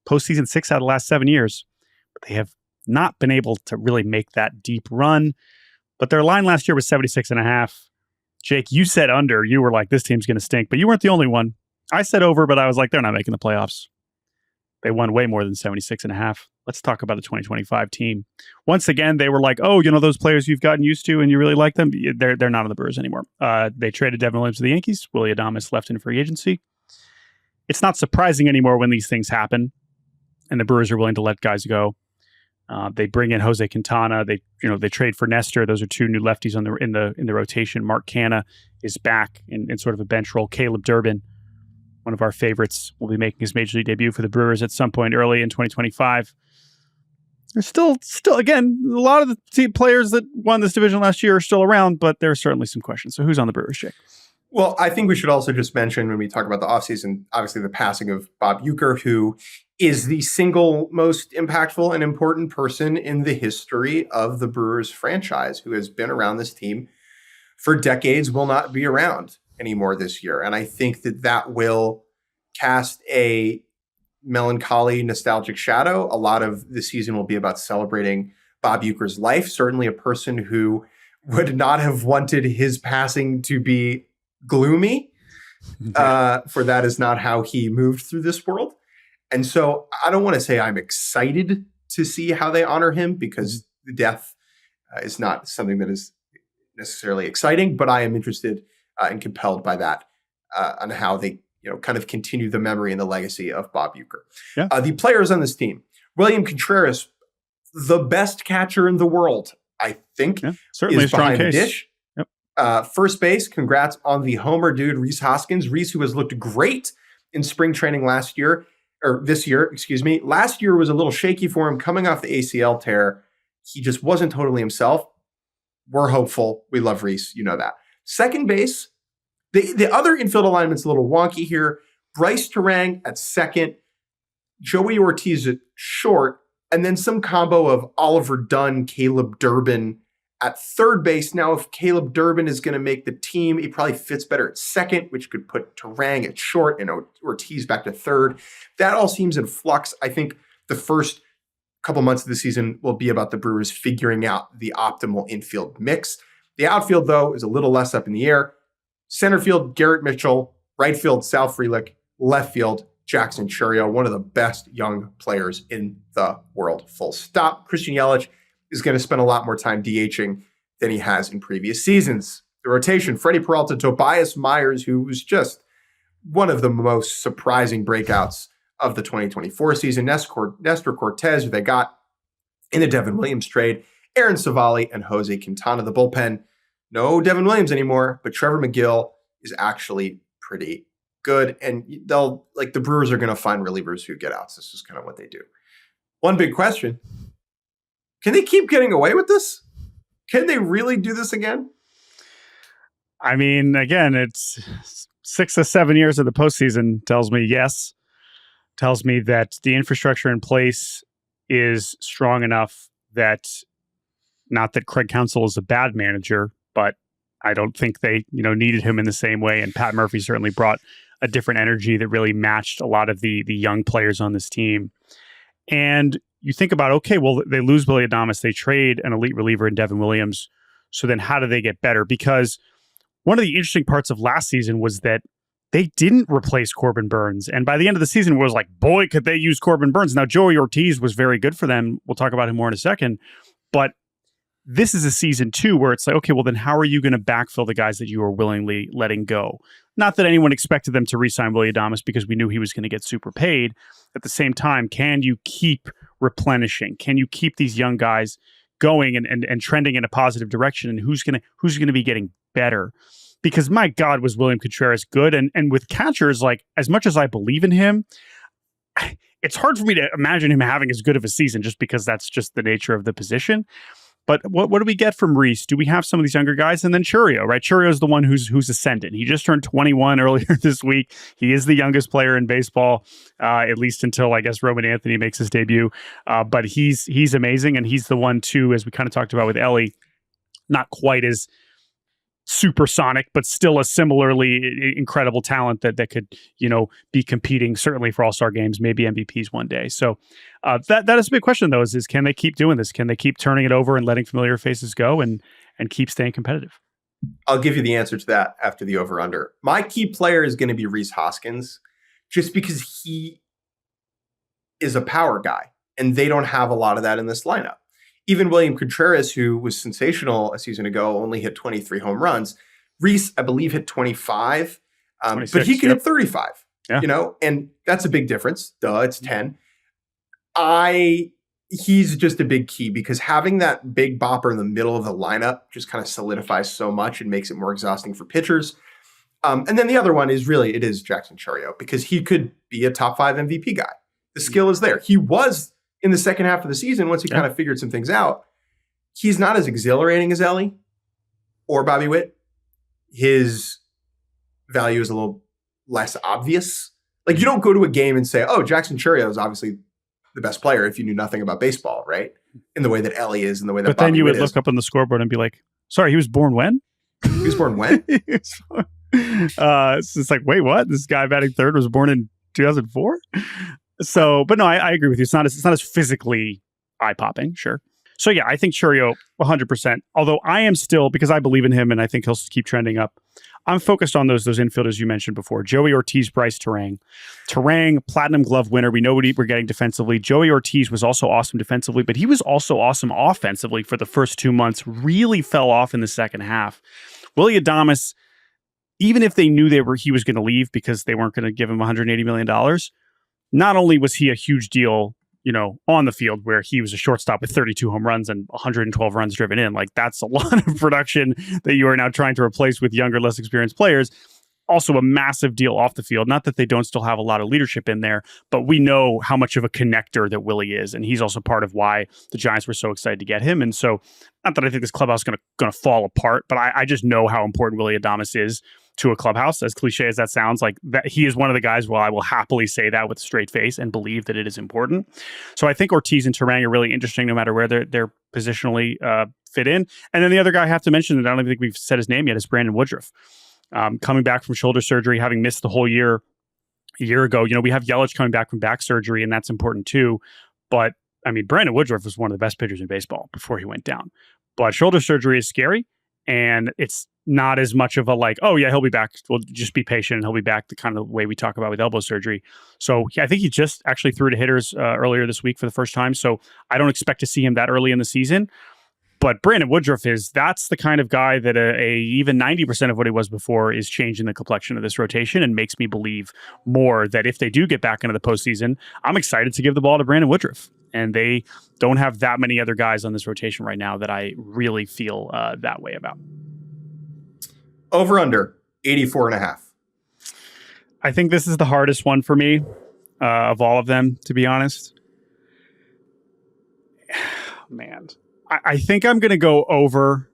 Postseason 6 out of the last 7 years. But they have not been able to really make that deep run. But their line last year was 76.5. Jake, you said under. You were like, this team's going to stink. But you weren't the only one. I said over, but I was like, they're not making the playoffs. They won way more than 76.5. Let's talk about the 2025 team. Once again, they were like, oh, those players you've gotten used to and you really like them, they're not on the Brewers anymore. They traded Devin Williams to the Yankees. Willy Adames left in free agency. It's not surprising anymore when these things happen and the Brewers are willing to let guys go. They bring in Jose Quintana. They trade for Nestor. Those are two new lefties in the rotation. Mark Canha is back in sort of a bench role. Caleb Durbin, one of our favorites, will be making his major league debut for the Brewers at some point early in 2025. There's still, again, a lot of the team players that won this division last year are still around, but there are certainly some questions. So who's on the Brewers, Jake? Well, I think we should also just mention when we talk about the offseason, obviously the passing of Bob Uecker, who is the single most impactful and important person in the history of the Brewers franchise, who has been around this team for decades, will not be around anymore this year. And I think that will cast a melancholy, nostalgic shadow. A lot of the season will be about celebrating Bob Uecker's life. Certainly a person who would not have wanted his passing to be gloomy, for that is not how he moved through this world. And so I don't want to say I'm excited to see how they honor him, because death is not something that is necessarily exciting, but I am interested and compelled by that on how they kind of continue the memory and the legacy of Bob Uecker. Yeah. The players on this team: William Contreras, the best catcher in the world, I think, certainly is a strong behind case. the dish. Yep. First base, congrats on the homer dude, Rhys Hoskins. Rhys, who has looked great in spring training this year, excuse me. Last year was a little shaky for him coming off the ACL tear. He just wasn't totally himself. We're hopeful. We love Rhys. You know that. Second base, the other infield alignment's a little wonky here. Bryce Terang at second, Joey Ortiz at short, and then some combo of Oliver Dunn, Caleb Durbin at third base. Now, if Caleb Durbin is going to make the team, he probably fits better at second, which could put Terang at short and Ortiz back to third. That all seems in flux. I think the first couple months of the season will be about the Brewers figuring out the optimal infield mix. The outfield, though, is a little less up in the air. Center field, Garrett Mitchell. Right field, Sal Frelick. Left field, Jackson Chourio, one of the best young players in the world, full stop. Christian Yelich is going to spend a lot more time DHing than he has in previous seasons. The rotation: Freddie Peralta, Tobias Myers, who was just one of the most surprising breakouts of the 2024 season, Nestor Cortez, who they got in the Devin Williams trade, Aaron Savali, and Jose Quintana. The bullpen: no Devin Williams anymore, but Trevor McGill is actually pretty good. And the Brewers are going to find relievers who get outs. This is kind of what they do. One big question: can they keep getting away with this? Can they really do this again? I mean, again, it's 6 to 7 years of the postseason tells me yes. Tells me that the infrastructure in place is strong enough that, not that Craig Counsell is a bad manager, but I don't think they, needed him in the same way. And Pat Murphy certainly brought a different energy that really matched a lot of the young players on this team. And you think about, okay, well, they lose Willy Adames, they trade an elite reliever in Devin Williams. So then how do they get better? Because one of the interesting parts of last season was that they didn't replace Corbin Burns. And by the end of the season, it was like, boy, could they use Corbin Burns. Now, Joey Ortiz was very good for them. We'll talk about him more in a second. But this is a season 2 where it's like, okay, well, then how are you going to backfill the guys that you are willingly letting go? Not that anyone expected them to re-sign Willy Adames because we knew he was going to get super paid. At the same time, can you keep replenishing? Can you keep these young guys going and trending in a positive direction? And who's going to be getting better? Because my God, was William Contreras good. And with catchers, like, as much as I believe in him, it's hard for me to imagine him having as good of a season just because that's just the nature of the position. But what do we get from Rhys? Do we have some of these younger guys? And then Chourio, right? Chourio is the one who's ascended. He just turned 21 earlier this week. He is the youngest player in baseball, at least until, I guess, Roman Anthony makes his debut. But he's amazing. And he's the one, too, as we kind of talked about with Ellie, not quite as supersonic, but still a similarly incredible talent that could, be competing certainly for all-star games, maybe MVPs one day. So that is a big question, though, is can they keep doing this? Can they keep turning it over and letting familiar faces go and keep staying competitive? I'll give you the answer to that after the over-under. My key player is going to be Rhys Hoskins, just because he is a power guy, and they don't have a lot of that in this lineup. Even William Contreras, who was sensational a season ago, only hit 23 home runs. Rhys, I believe, hit 25, but he can hit 35, and that's a big difference. Duh, it's 10. He's just a big key because having that big bopper in the middle of the lineup just kind of solidifies so much and makes it more exhausting for pitchers. And then the other one is Jackson Chourio, because he could be a top 5 MVP guy. The skill is there. He was in the second half of the season, once he kind of figured some things out. He's not as exhilarating as Ellie or Bobby Witt. His value is a little less obvious. Like, you don't go to a game and say, oh, Jackson Chourio is obviously the best player if you knew nothing about baseball, right? In the way that Ellie is, in the way that Bobby Witt is. But then you would look up on the scoreboard and be like, sorry, he was born when? He was born when? It's just like, wait, what? This guy batting third was born in 2004? So, but no, I agree with you. It's not as physically eye-popping, sure. So yeah, I think Chourio 100%. Although I am still, because I believe in him and I think he'll keep trending up, I'm focused on those infielders you mentioned before. Joey Ortiz, Bryce Terang. Terang, Platinum Glove winner. We know what we're getting defensively. Joey Ortiz was also awesome defensively, but he was also awesome offensively for the first 2 months. Really fell off in the second half. Willy Adames, even if they knew he was going to leave because they weren't going to give him $180 million, not only was he a huge deal, on the field where he was a shortstop with 32 home runs and 112 runs driven in. Like, that's a lot of production that you are now trying to replace with younger, less experienced players. Also a massive deal off the field. Not that they don't still have a lot of leadership in there, but we know how much of a connector that Willie is. And he's also part of why the Giants were so excited to get him. And so, not that I think this clubhouse is going to fall apart, but I just know how important Willy Adames is to a clubhouse. As cliche as that sounds, like that, he is one of the guys where I will happily say that with a straight face and believe that it is important. So I think Ortiz and Terang are really interesting no matter where they're positionally fit in. And then the other guy I have to mention that I don't even think we've said his name yet is Brandon Woodruff. Coming back from shoulder surgery, having missed the whole year a year ago. We have Yelich coming back from back surgery, and that's important too. But I mean, Brandon Woodruff was one of the best pitchers in baseball before he went down. But shoulder surgery is scary, and it's not as much of a like, oh yeah, he'll be back. We'll just be patient and he'll be back, the kind of way we talk about with elbow surgery. So I think he just actually threw to hitters earlier this week for the first time. So I don't expect to see him that early in the season. But Brandon Woodruff that's the kind of guy that even 90% of what he was before is changing the complexion of this rotation and makes me believe more that if they do get back into the postseason, I'm excited to give the ball to Brandon Woodruff. And they don't have that many other guys on this rotation right now that I really feel that way about. Over under 84.5. I think this is the hardest one for me of all of them, to be honest. Man. I think I'm going to go over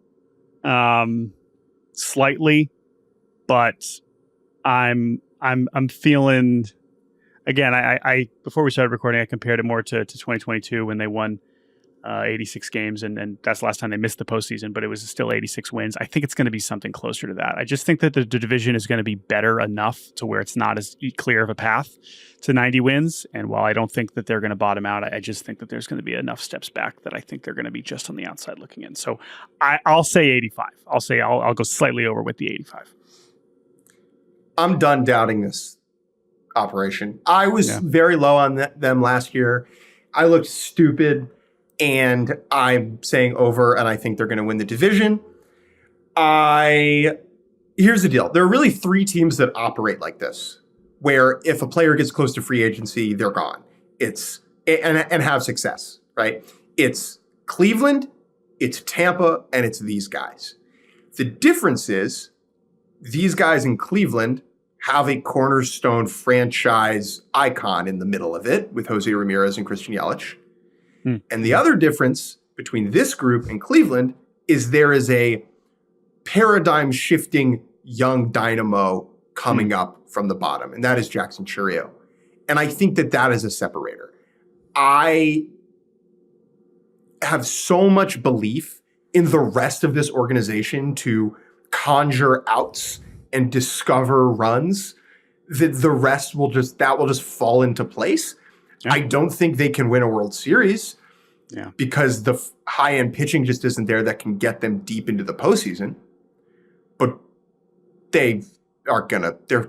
slightly, but I'm feeling, again, I before we started recording, I compared it more to 2022 when they won 86 games, and that's the last time they missed the postseason, but it was still 86 wins. I think it's going to be something closer to that. I just think that the division is going to be better enough to where it's not as clear of a path to 90 wins. And while I don't think that they're going to bottom out, I just think that there's going to be enough steps back that I think they're going to be just on the outside looking in. So I'll say 85. I'll go slightly over with the 85. I'm done doubting this operation. I was very low on them last year. I looked stupid. And I'm saying over, and I think they're going to win the division. Here's the deal. There are really three teams that operate like this, where if a player gets close to free agency, they're gone. And have success, right? It's Cleveland, it's Tampa, and it's these guys. The difference is these guys in Cleveland have a cornerstone franchise icon in the middle of it with Jose Ramirez and Christian Yelich. And the other difference between this group and Cleveland is there is a paradigm-shifting young dynamo coming up from the bottom, and that is Jackson Chourio. And I think that is a separator. I have so much belief in the rest of this organization to conjure outs and discover runs that the rest will just fall into place. Yeah. I don't think they can win a World Series because the high-end pitching just isn't there that can get them deep into the postseason. But they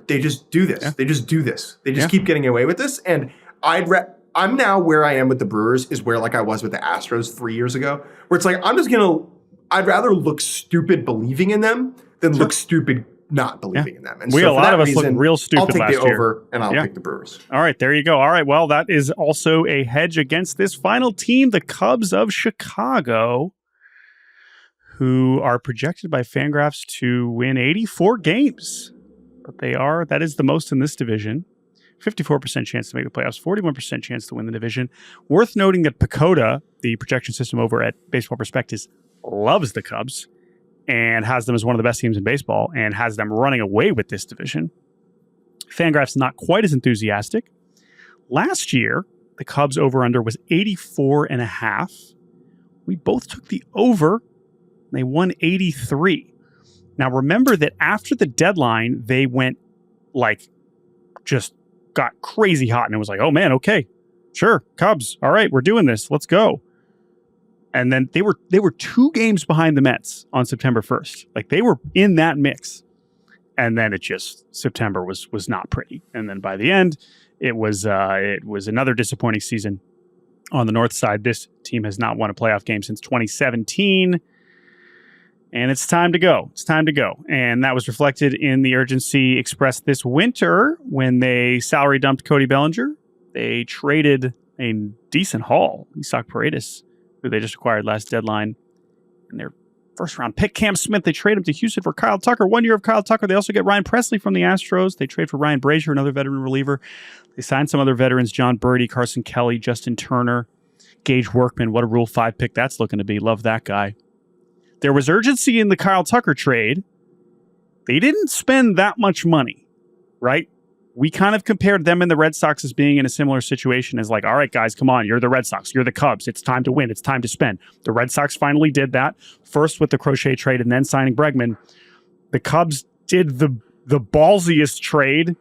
just do this. Yeah. They just do this. They just keep getting away with this. And I'm now where I am with the Brewers is where like I was with the Astros 3 years ago, where it's like I'd rather look stupid believing in them than look stupid not believing in them. And a lot of us look real stupid last year. I'll take the over, and I'll pick the Brewers. All right, there you go. All right, well, that is also a hedge against this final team, the Cubs of Chicago, who are projected by Fangraphs to win 84 games. But that is the most in this division. 54% chance to make the playoffs, 41% chance to win the division. Worth noting that Pacoda, the projection system over at Baseball Prospectus, loves the Cubs and has them as one of the best teams in baseball and has them running away with this division. Fangraphs not quite as enthusiastic. Last year, the Cubs over-under was 84.5. We both took the over. They won 83. Now, remember that after the deadline, they went just got crazy hot, and it was like, oh man, okay, sure, Cubs, all right, we're doing this, let's go. And then they were 2 games behind the Mets on September 1st. Like, they were in that mix. And then September was not pretty. And then by the end, it was another disappointing season on the north side. This team has not won a playoff game since 2017. And it's time to go. It's time to go. And that was reflected in the urgency expressed this winter when they salary dumped Cody Bellinger. They traded a decent haul, Isaac Paredes, who they just acquired last deadline. And their first round pick, Cam Smith, they trade him to Houston for Kyle Tucker. 1 year of Kyle Tucker. They also get Ryan Presley from the Astros. They trade for Ryan Brazier, another veteran reliever. They signed some other veterans, John Birdie, Carson Kelly, Justin Turner, Gage Workman. What a Rule 5 pick that's looking to be. Love that guy. There was urgency in the Kyle Tucker trade. They didn't spend that much money, right? We kind of compared them and the Red Sox as being in a similar situation as like, all right, guys, come on. You're the Red Sox. You're the Cubs. It's time to win. It's time to spend. The Red Sox finally did that, first with the Crochet trade and then signing Bregman. The Cubs did the ballsiest trade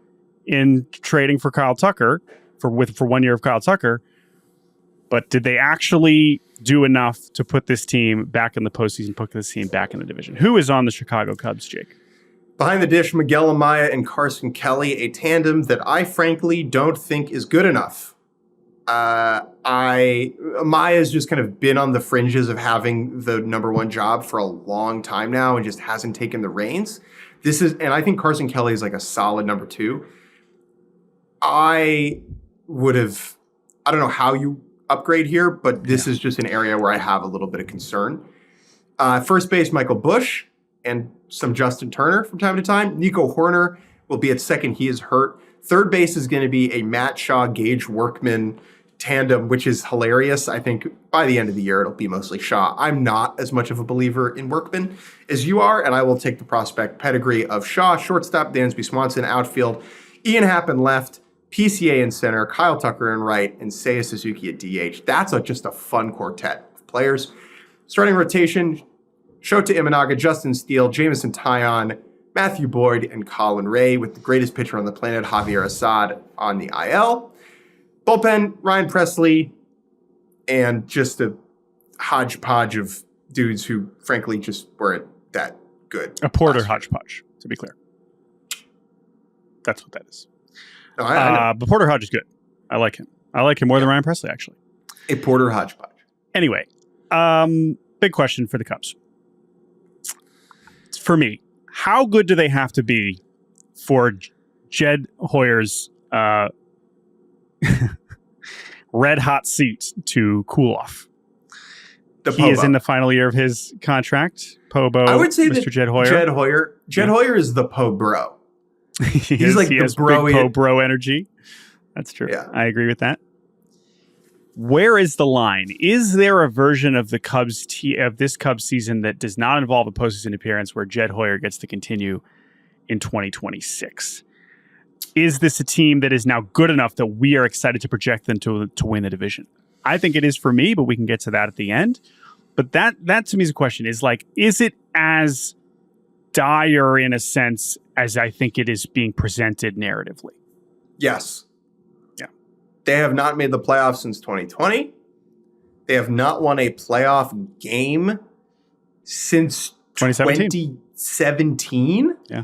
in trading for Kyle Tucker, for 1 year of Kyle Tucker. But did they actually do enough to put this team back in the postseason, put this team back in the division? Who is on the Chicago Cubs, Jake? Behind the dish, Miguel Amaya and Carson Kelly, a tandem that I frankly don't think is good enough. Amaya's just kind of been on the fringes of having the number one job for a long time now and just hasn't taken the reins. And I think Carson Kelly is like a solid number two. I don't know how you upgrade here, but this is just an area where I have a little bit of concern. First base, Michael Busch and some Justin Turner from time to time. Nico Horner will be at second. He is hurt. Third base is going to be a Matt Shaw, Gage Workman tandem, which is hilarious. I think by the end of the year, it'll be mostly Shaw. I'm not as much of a believer in Workman as you are, and I will take the prospect pedigree of Shaw. Shortstop, Dansby Swanson. Outfield, Ian Happ in left, PCA in center, Kyle Tucker in right, and Seiya Suzuki at DH. That's just a fun quartet of players. Starting rotation, Shota Imanaga, Justin Steele, Jameson Taillon, Matthew Boyd, and Colin Ray, with the greatest pitcher on the planet, Javier Assad, on the IL. Bullpen, Ryan Presley, and just a hodgepodge of dudes who, frankly, just weren't that good. A Porter hodgepodge, to be clear. That's what that is. No, I know. But Porter Hodge is good. I like him. I like him more than Ryan Presley, actually. A Porter hodgepodge. Anyway, big question for the Cubs. For me, how good do they have to be for Jed Hoyer's red hot seat to cool off? He is in the final year of his contract. Pobo, I would say Mr. that Jed Hoyer. Jed Hoyer is the Po Bro. He's like the bro, big Po Bro energy. That's true. Yeah. I agree with that. Where is the line? Is there a version of the Cubs of this Cubs season that does not involve a postseason appearance where Jed Hoyer gets to continue in 2026? Is this a team that is now good enough that we are excited to project them to win the division? I think it is for me, but we can get to that at the end. But that to me is a question. Is it as dire in a sense as I think it is being presented narratively? Yes. Yeah. They have not made the playoffs since 2020. They have not won a playoff game since 2017. Yeah.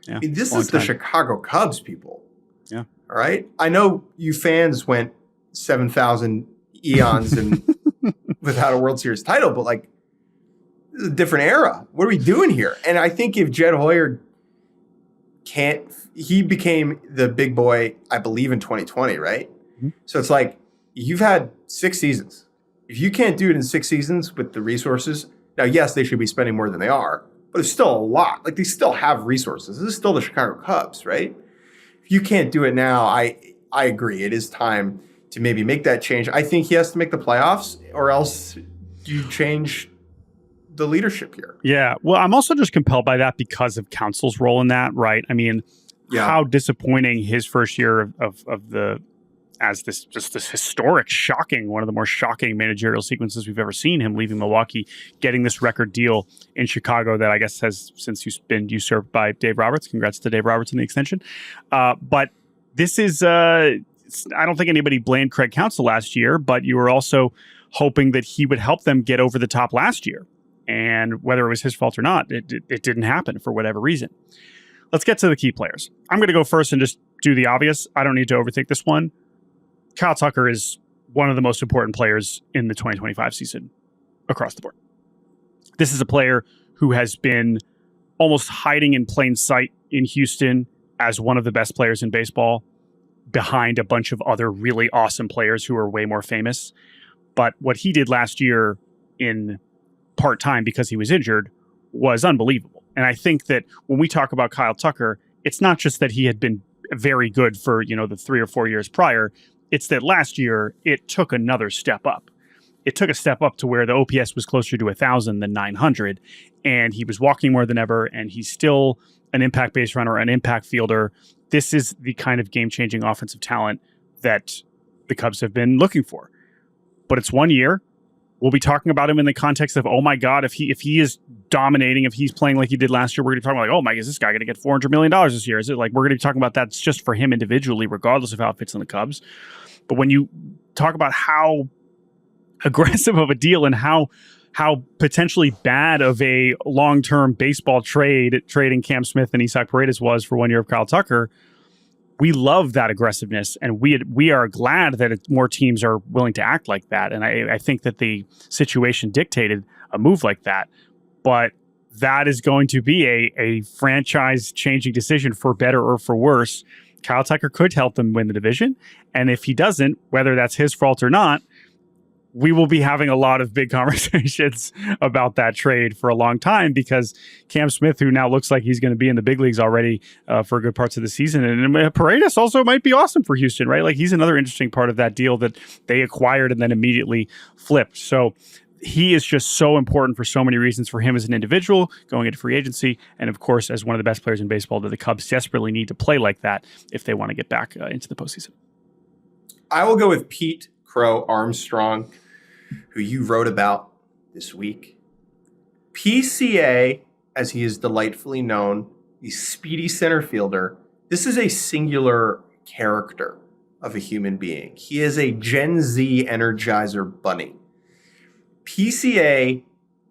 I mean, this is the Chicago Cubs, people. Yeah. All right. I know you fans went 7,000 eons and without a World Series title, but this is a different era. What are we doing here? And I think if Jed Hoyer he became the big boy, I believe, in 2020, right? Mm-hmm. So it's you've had 6 seasons. If you can't do it in 6 seasons with the resources, now, yes, they should be spending more than they are, but it's still a lot. They still have resources. This is still the Chicago Cubs, right? If you can't do it now, I agree. It is time to maybe make that change. I think he has to make the playoffs, or else you change the leadership here. Yeah. Well, I'm also just compelled by that because of Council's role in that, right? I mean, how disappointing his first year as this historic, shocking, one of the more shocking managerial sequences we've ever seen, him leaving Milwaukee, getting this record deal in Chicago that I guess has since been usurped by Dave Roberts. Congrats to Dave Roberts on the extension. But this is, I don't think anybody blamed Craig Counsell last year, but you were also hoping that he would help them get over the top last year. And whether it was his fault or not, it didn't happen for whatever reason. let's get to the key players. I'm going to go first and just do the obvious. I don't need to overthink this one. Kyle Tucker is one of the most important players in the 2025 season across the board. This is a player who has been almost hiding in plain sight in Houston as one of the best players in baseball, behind a bunch of other really awesome players who are way more famous. But what he did last year in part-time because he was injured was unbelievable. And I think that when we talk about Kyle Tucker, it's not just that he had been very good for, the 3 or 4 years prior. It's that last year it took another step up. It took a step up to where the OPS was closer to 1,000 than 900, and he was walking more than ever, and he's still an impact base runner, an impact fielder. This is the kind of game-changing offensive talent that the Cubs have been looking for. But it's 1 year. We'll be talking about him in the context of, oh my God, if he is dominating, if he's playing like he did last year, we're going to be talking about, like, oh my, is this guy going to get $400 million this year? Is it like we're going to be talking about that's just for him individually, regardless of how it fits in the Cubs? But when you talk about how aggressive of a deal and how potentially bad of a long-term baseball trading Cam Smith and Isaac Paredes was for 1 year of Kyle Tucker, we love that aggressiveness, and we are glad that more teams are willing to act like that. And I think that the situation dictated a move like that. But that is going to be a franchise-changing decision for better or for worse. Kyle Tucker could help them win the division. And if he doesn't, whether that's his fault or not, we will be having a lot of big conversations about that trade for a long time, because Cam Smith, who now looks like he's going to be in the big leagues already for good parts of the season, and Paredes also might be awesome for Houston, right? Like, he's another interesting part of that deal that they acquired and then immediately flipped. So he is just so important for so many reasons, for him as an individual going into free agency, and of course as one of the best players in baseball that the Cubs desperately need to play like that if they want to get back into the postseason. I will go with Pete Crow-Armstong, who you wrote about this week. PCA, as he is delightfully known, the speedy center fielder. This is a singular character of a human being. He is a Gen Z Energizer bunny. PCA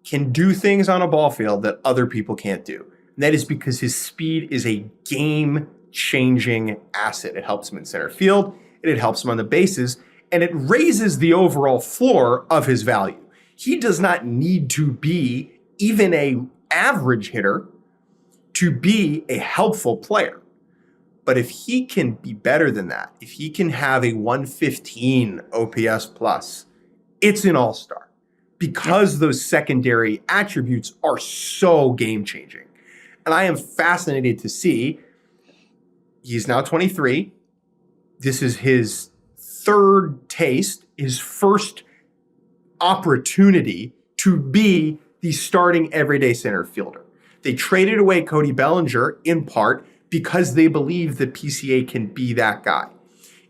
can do things on a ball field that other people can't do. And that is because his speed is a game-changing asset. It helps him in center field, and it helps him on the bases, and it raises the overall floor of his value. He does not need to be even an average hitter to be a helpful player. But if he can be better than that, if he can have a 115 OPS plus, it's an all-star, because those secondary attributes are so game-changing. And I am fascinated to see, he's now 23. This is his third taste, his first opportunity to be the starting everyday center fielder. They traded away Cody Bellinger in part because they believe that PCA can be that guy.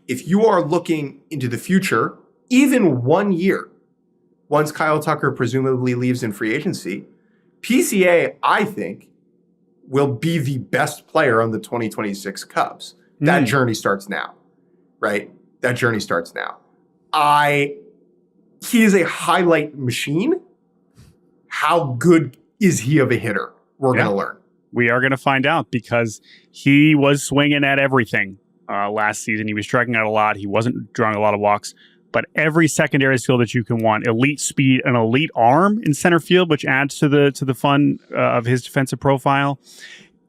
If you are looking into the future, even 1 year, once Kyle Tucker presumably leaves in free agency, PCA, I think, will be the best player on the 2026 Cubs. That journey starts now, right? That journey starts now. He is a highlight machine. How good is he of a hitter? We're going to learn. We are going to find out, because he was swinging at everything last season. He was striking out a lot. He wasn't drawing a lot of walks. But every secondary skill that you can want, elite speed, an elite arm in center field, which adds to the fun of his defensive profile.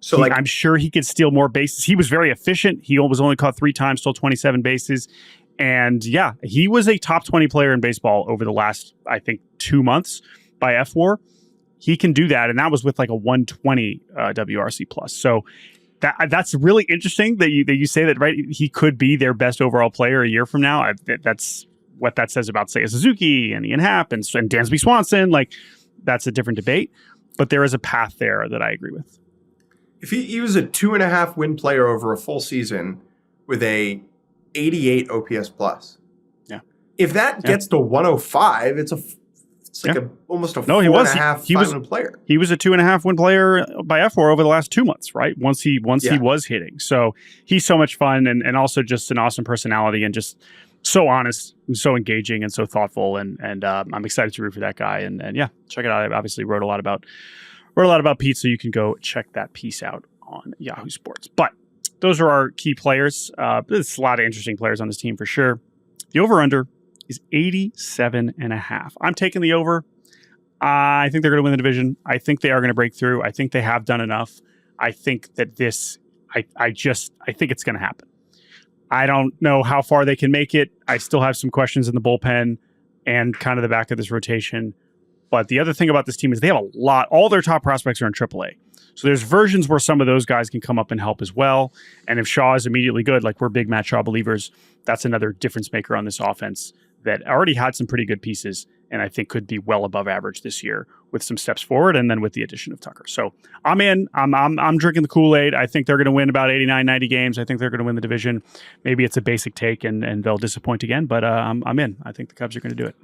So I'm sure he could steal more bases. He was very efficient. He was only caught 3 times, stole 27 bases. And yeah, he was a top 20 player in baseball over the last, I think, 2 months by FWAR. He can do that. And that was with like a 120 WRC plus. So that's really interesting that you say that, right? He could be their best overall player a year from now. That's what that says about, say, Suzuki and Ian Happ and Dansby Swanson. Like, that's a different debate. But there is a path there that I agree with. If he was a 2.5 win player over a full season with a 88 OPS plus. Yeah. If that gets to 105, it's like almost a 4.5 win player. He was a 2.5 win player by FWAR over the last 2 months, right? Once he was hitting. So he's so much fun, and also just an awesome personality, and just so honest and so engaging and so thoughtful. And I'm excited to root for that guy. And yeah, check it out. I obviously wrote a lot about Pete, so you can go check that piece out on Yahoo Sports. But those are our key players. There's a lot of interesting players on this team for sure. The over-under is 87.5. I'm taking the over. I think they're going to win the division. I think they are going to break through. I think they have done enough. I think that I think it's going to happen. I don't know how far they can make it. I still have some questions in the bullpen and kind of the back of this rotation. But the other thing about this team is they have a lot. All their top prospects are in AAA. So there's versions where some of those guys can come up and help as well. And if Shaw is immediately good, like we're big Matt Shaw believers, that's another difference maker on this offense that already had some pretty good pieces and I think could be well above average this year with some steps forward and then with the addition of Tucker. So I'm in. I'm drinking the Kool-Aid. I think they're going to win about 89, 90 games. I think they're going to win the division. Maybe it's a basic take and they'll disappoint again, but I'm in. I think the Cubs are going to do it.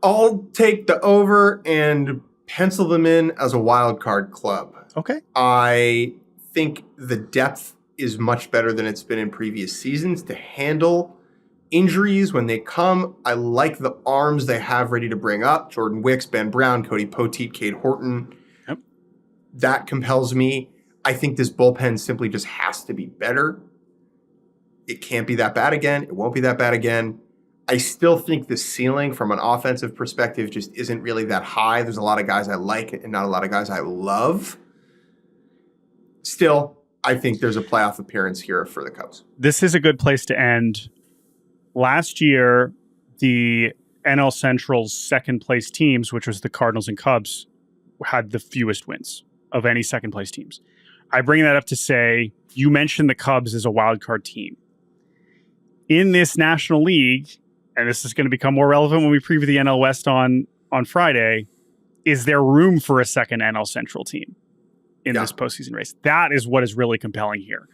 I'll take the over and pencil them in as a wild card club. Okay. I think the depth is much better than it's been in previous seasons to handle injuries when they come. I like the arms they have ready to bring up. Jordan Wicks, Ben Brown, Cody Poteet, Cade Horton. Yep. That compels me. I think this bullpen simply just has to be better. It can't be that bad again. It won't be that bad again. I still think the ceiling from an offensive perspective just isn't really that high. There's a lot of guys I like and not a lot of guys I love. Still, I think there's a playoff appearance here for the Cubs. This is a good place to end. Last year, the NL Central's second place teams, which was the Cardinals and Cubs, had the fewest wins of any second place teams. I bring that up to say, you mentioned the Cubs as a wild card team. In this National League, and this is going to become more relevant when we preview the NL West on Friday, is there room for a second NL Central team in this postseason race? That is what is really compelling here.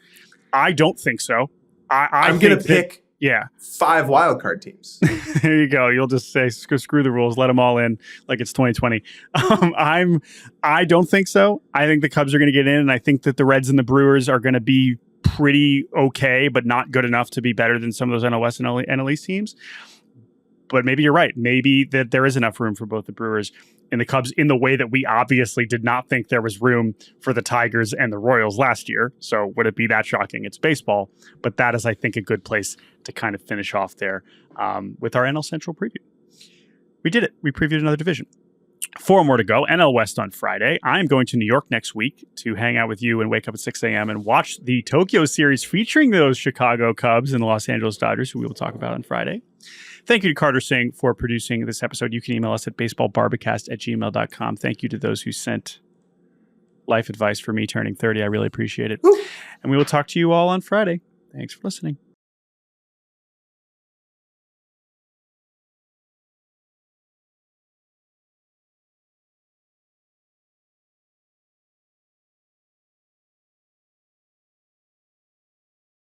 I don't think so. I'm going to pick 5 wildcard teams. There you go. You'll just say, screw the rules, let them all in like it's 2020. I don't think so. I think the Cubs are going to get in, and I think that the Reds and the Brewers are going to be pretty okay, but not good enough to be better than some of those NL West and NL East teams. But maybe you're right. Maybe that there is enough room for both the Brewers and the Cubs in the way that we obviously did not think there was room for the Tigers and the Royals last year. So would it be that shocking? It's baseball. But that is, I think, a good place to kind of finish off there with our NL Central preview. We did it. We previewed another division. 4 more to go. NL West on Friday. I'm going to New York next week to hang out with you and wake up at 6 a.m. and watch the Tokyo series featuring those Chicago Cubs and the Los Angeles Dodgers, who we will talk about on Friday. Thank you to Carter Singh for producing this episode. You can email us at baseballbarbacast@gmail.com. Thank you to those who sent life advice for me turning 30. I really appreciate it. Woo. And we will talk to you all on Friday. Thanks for listening.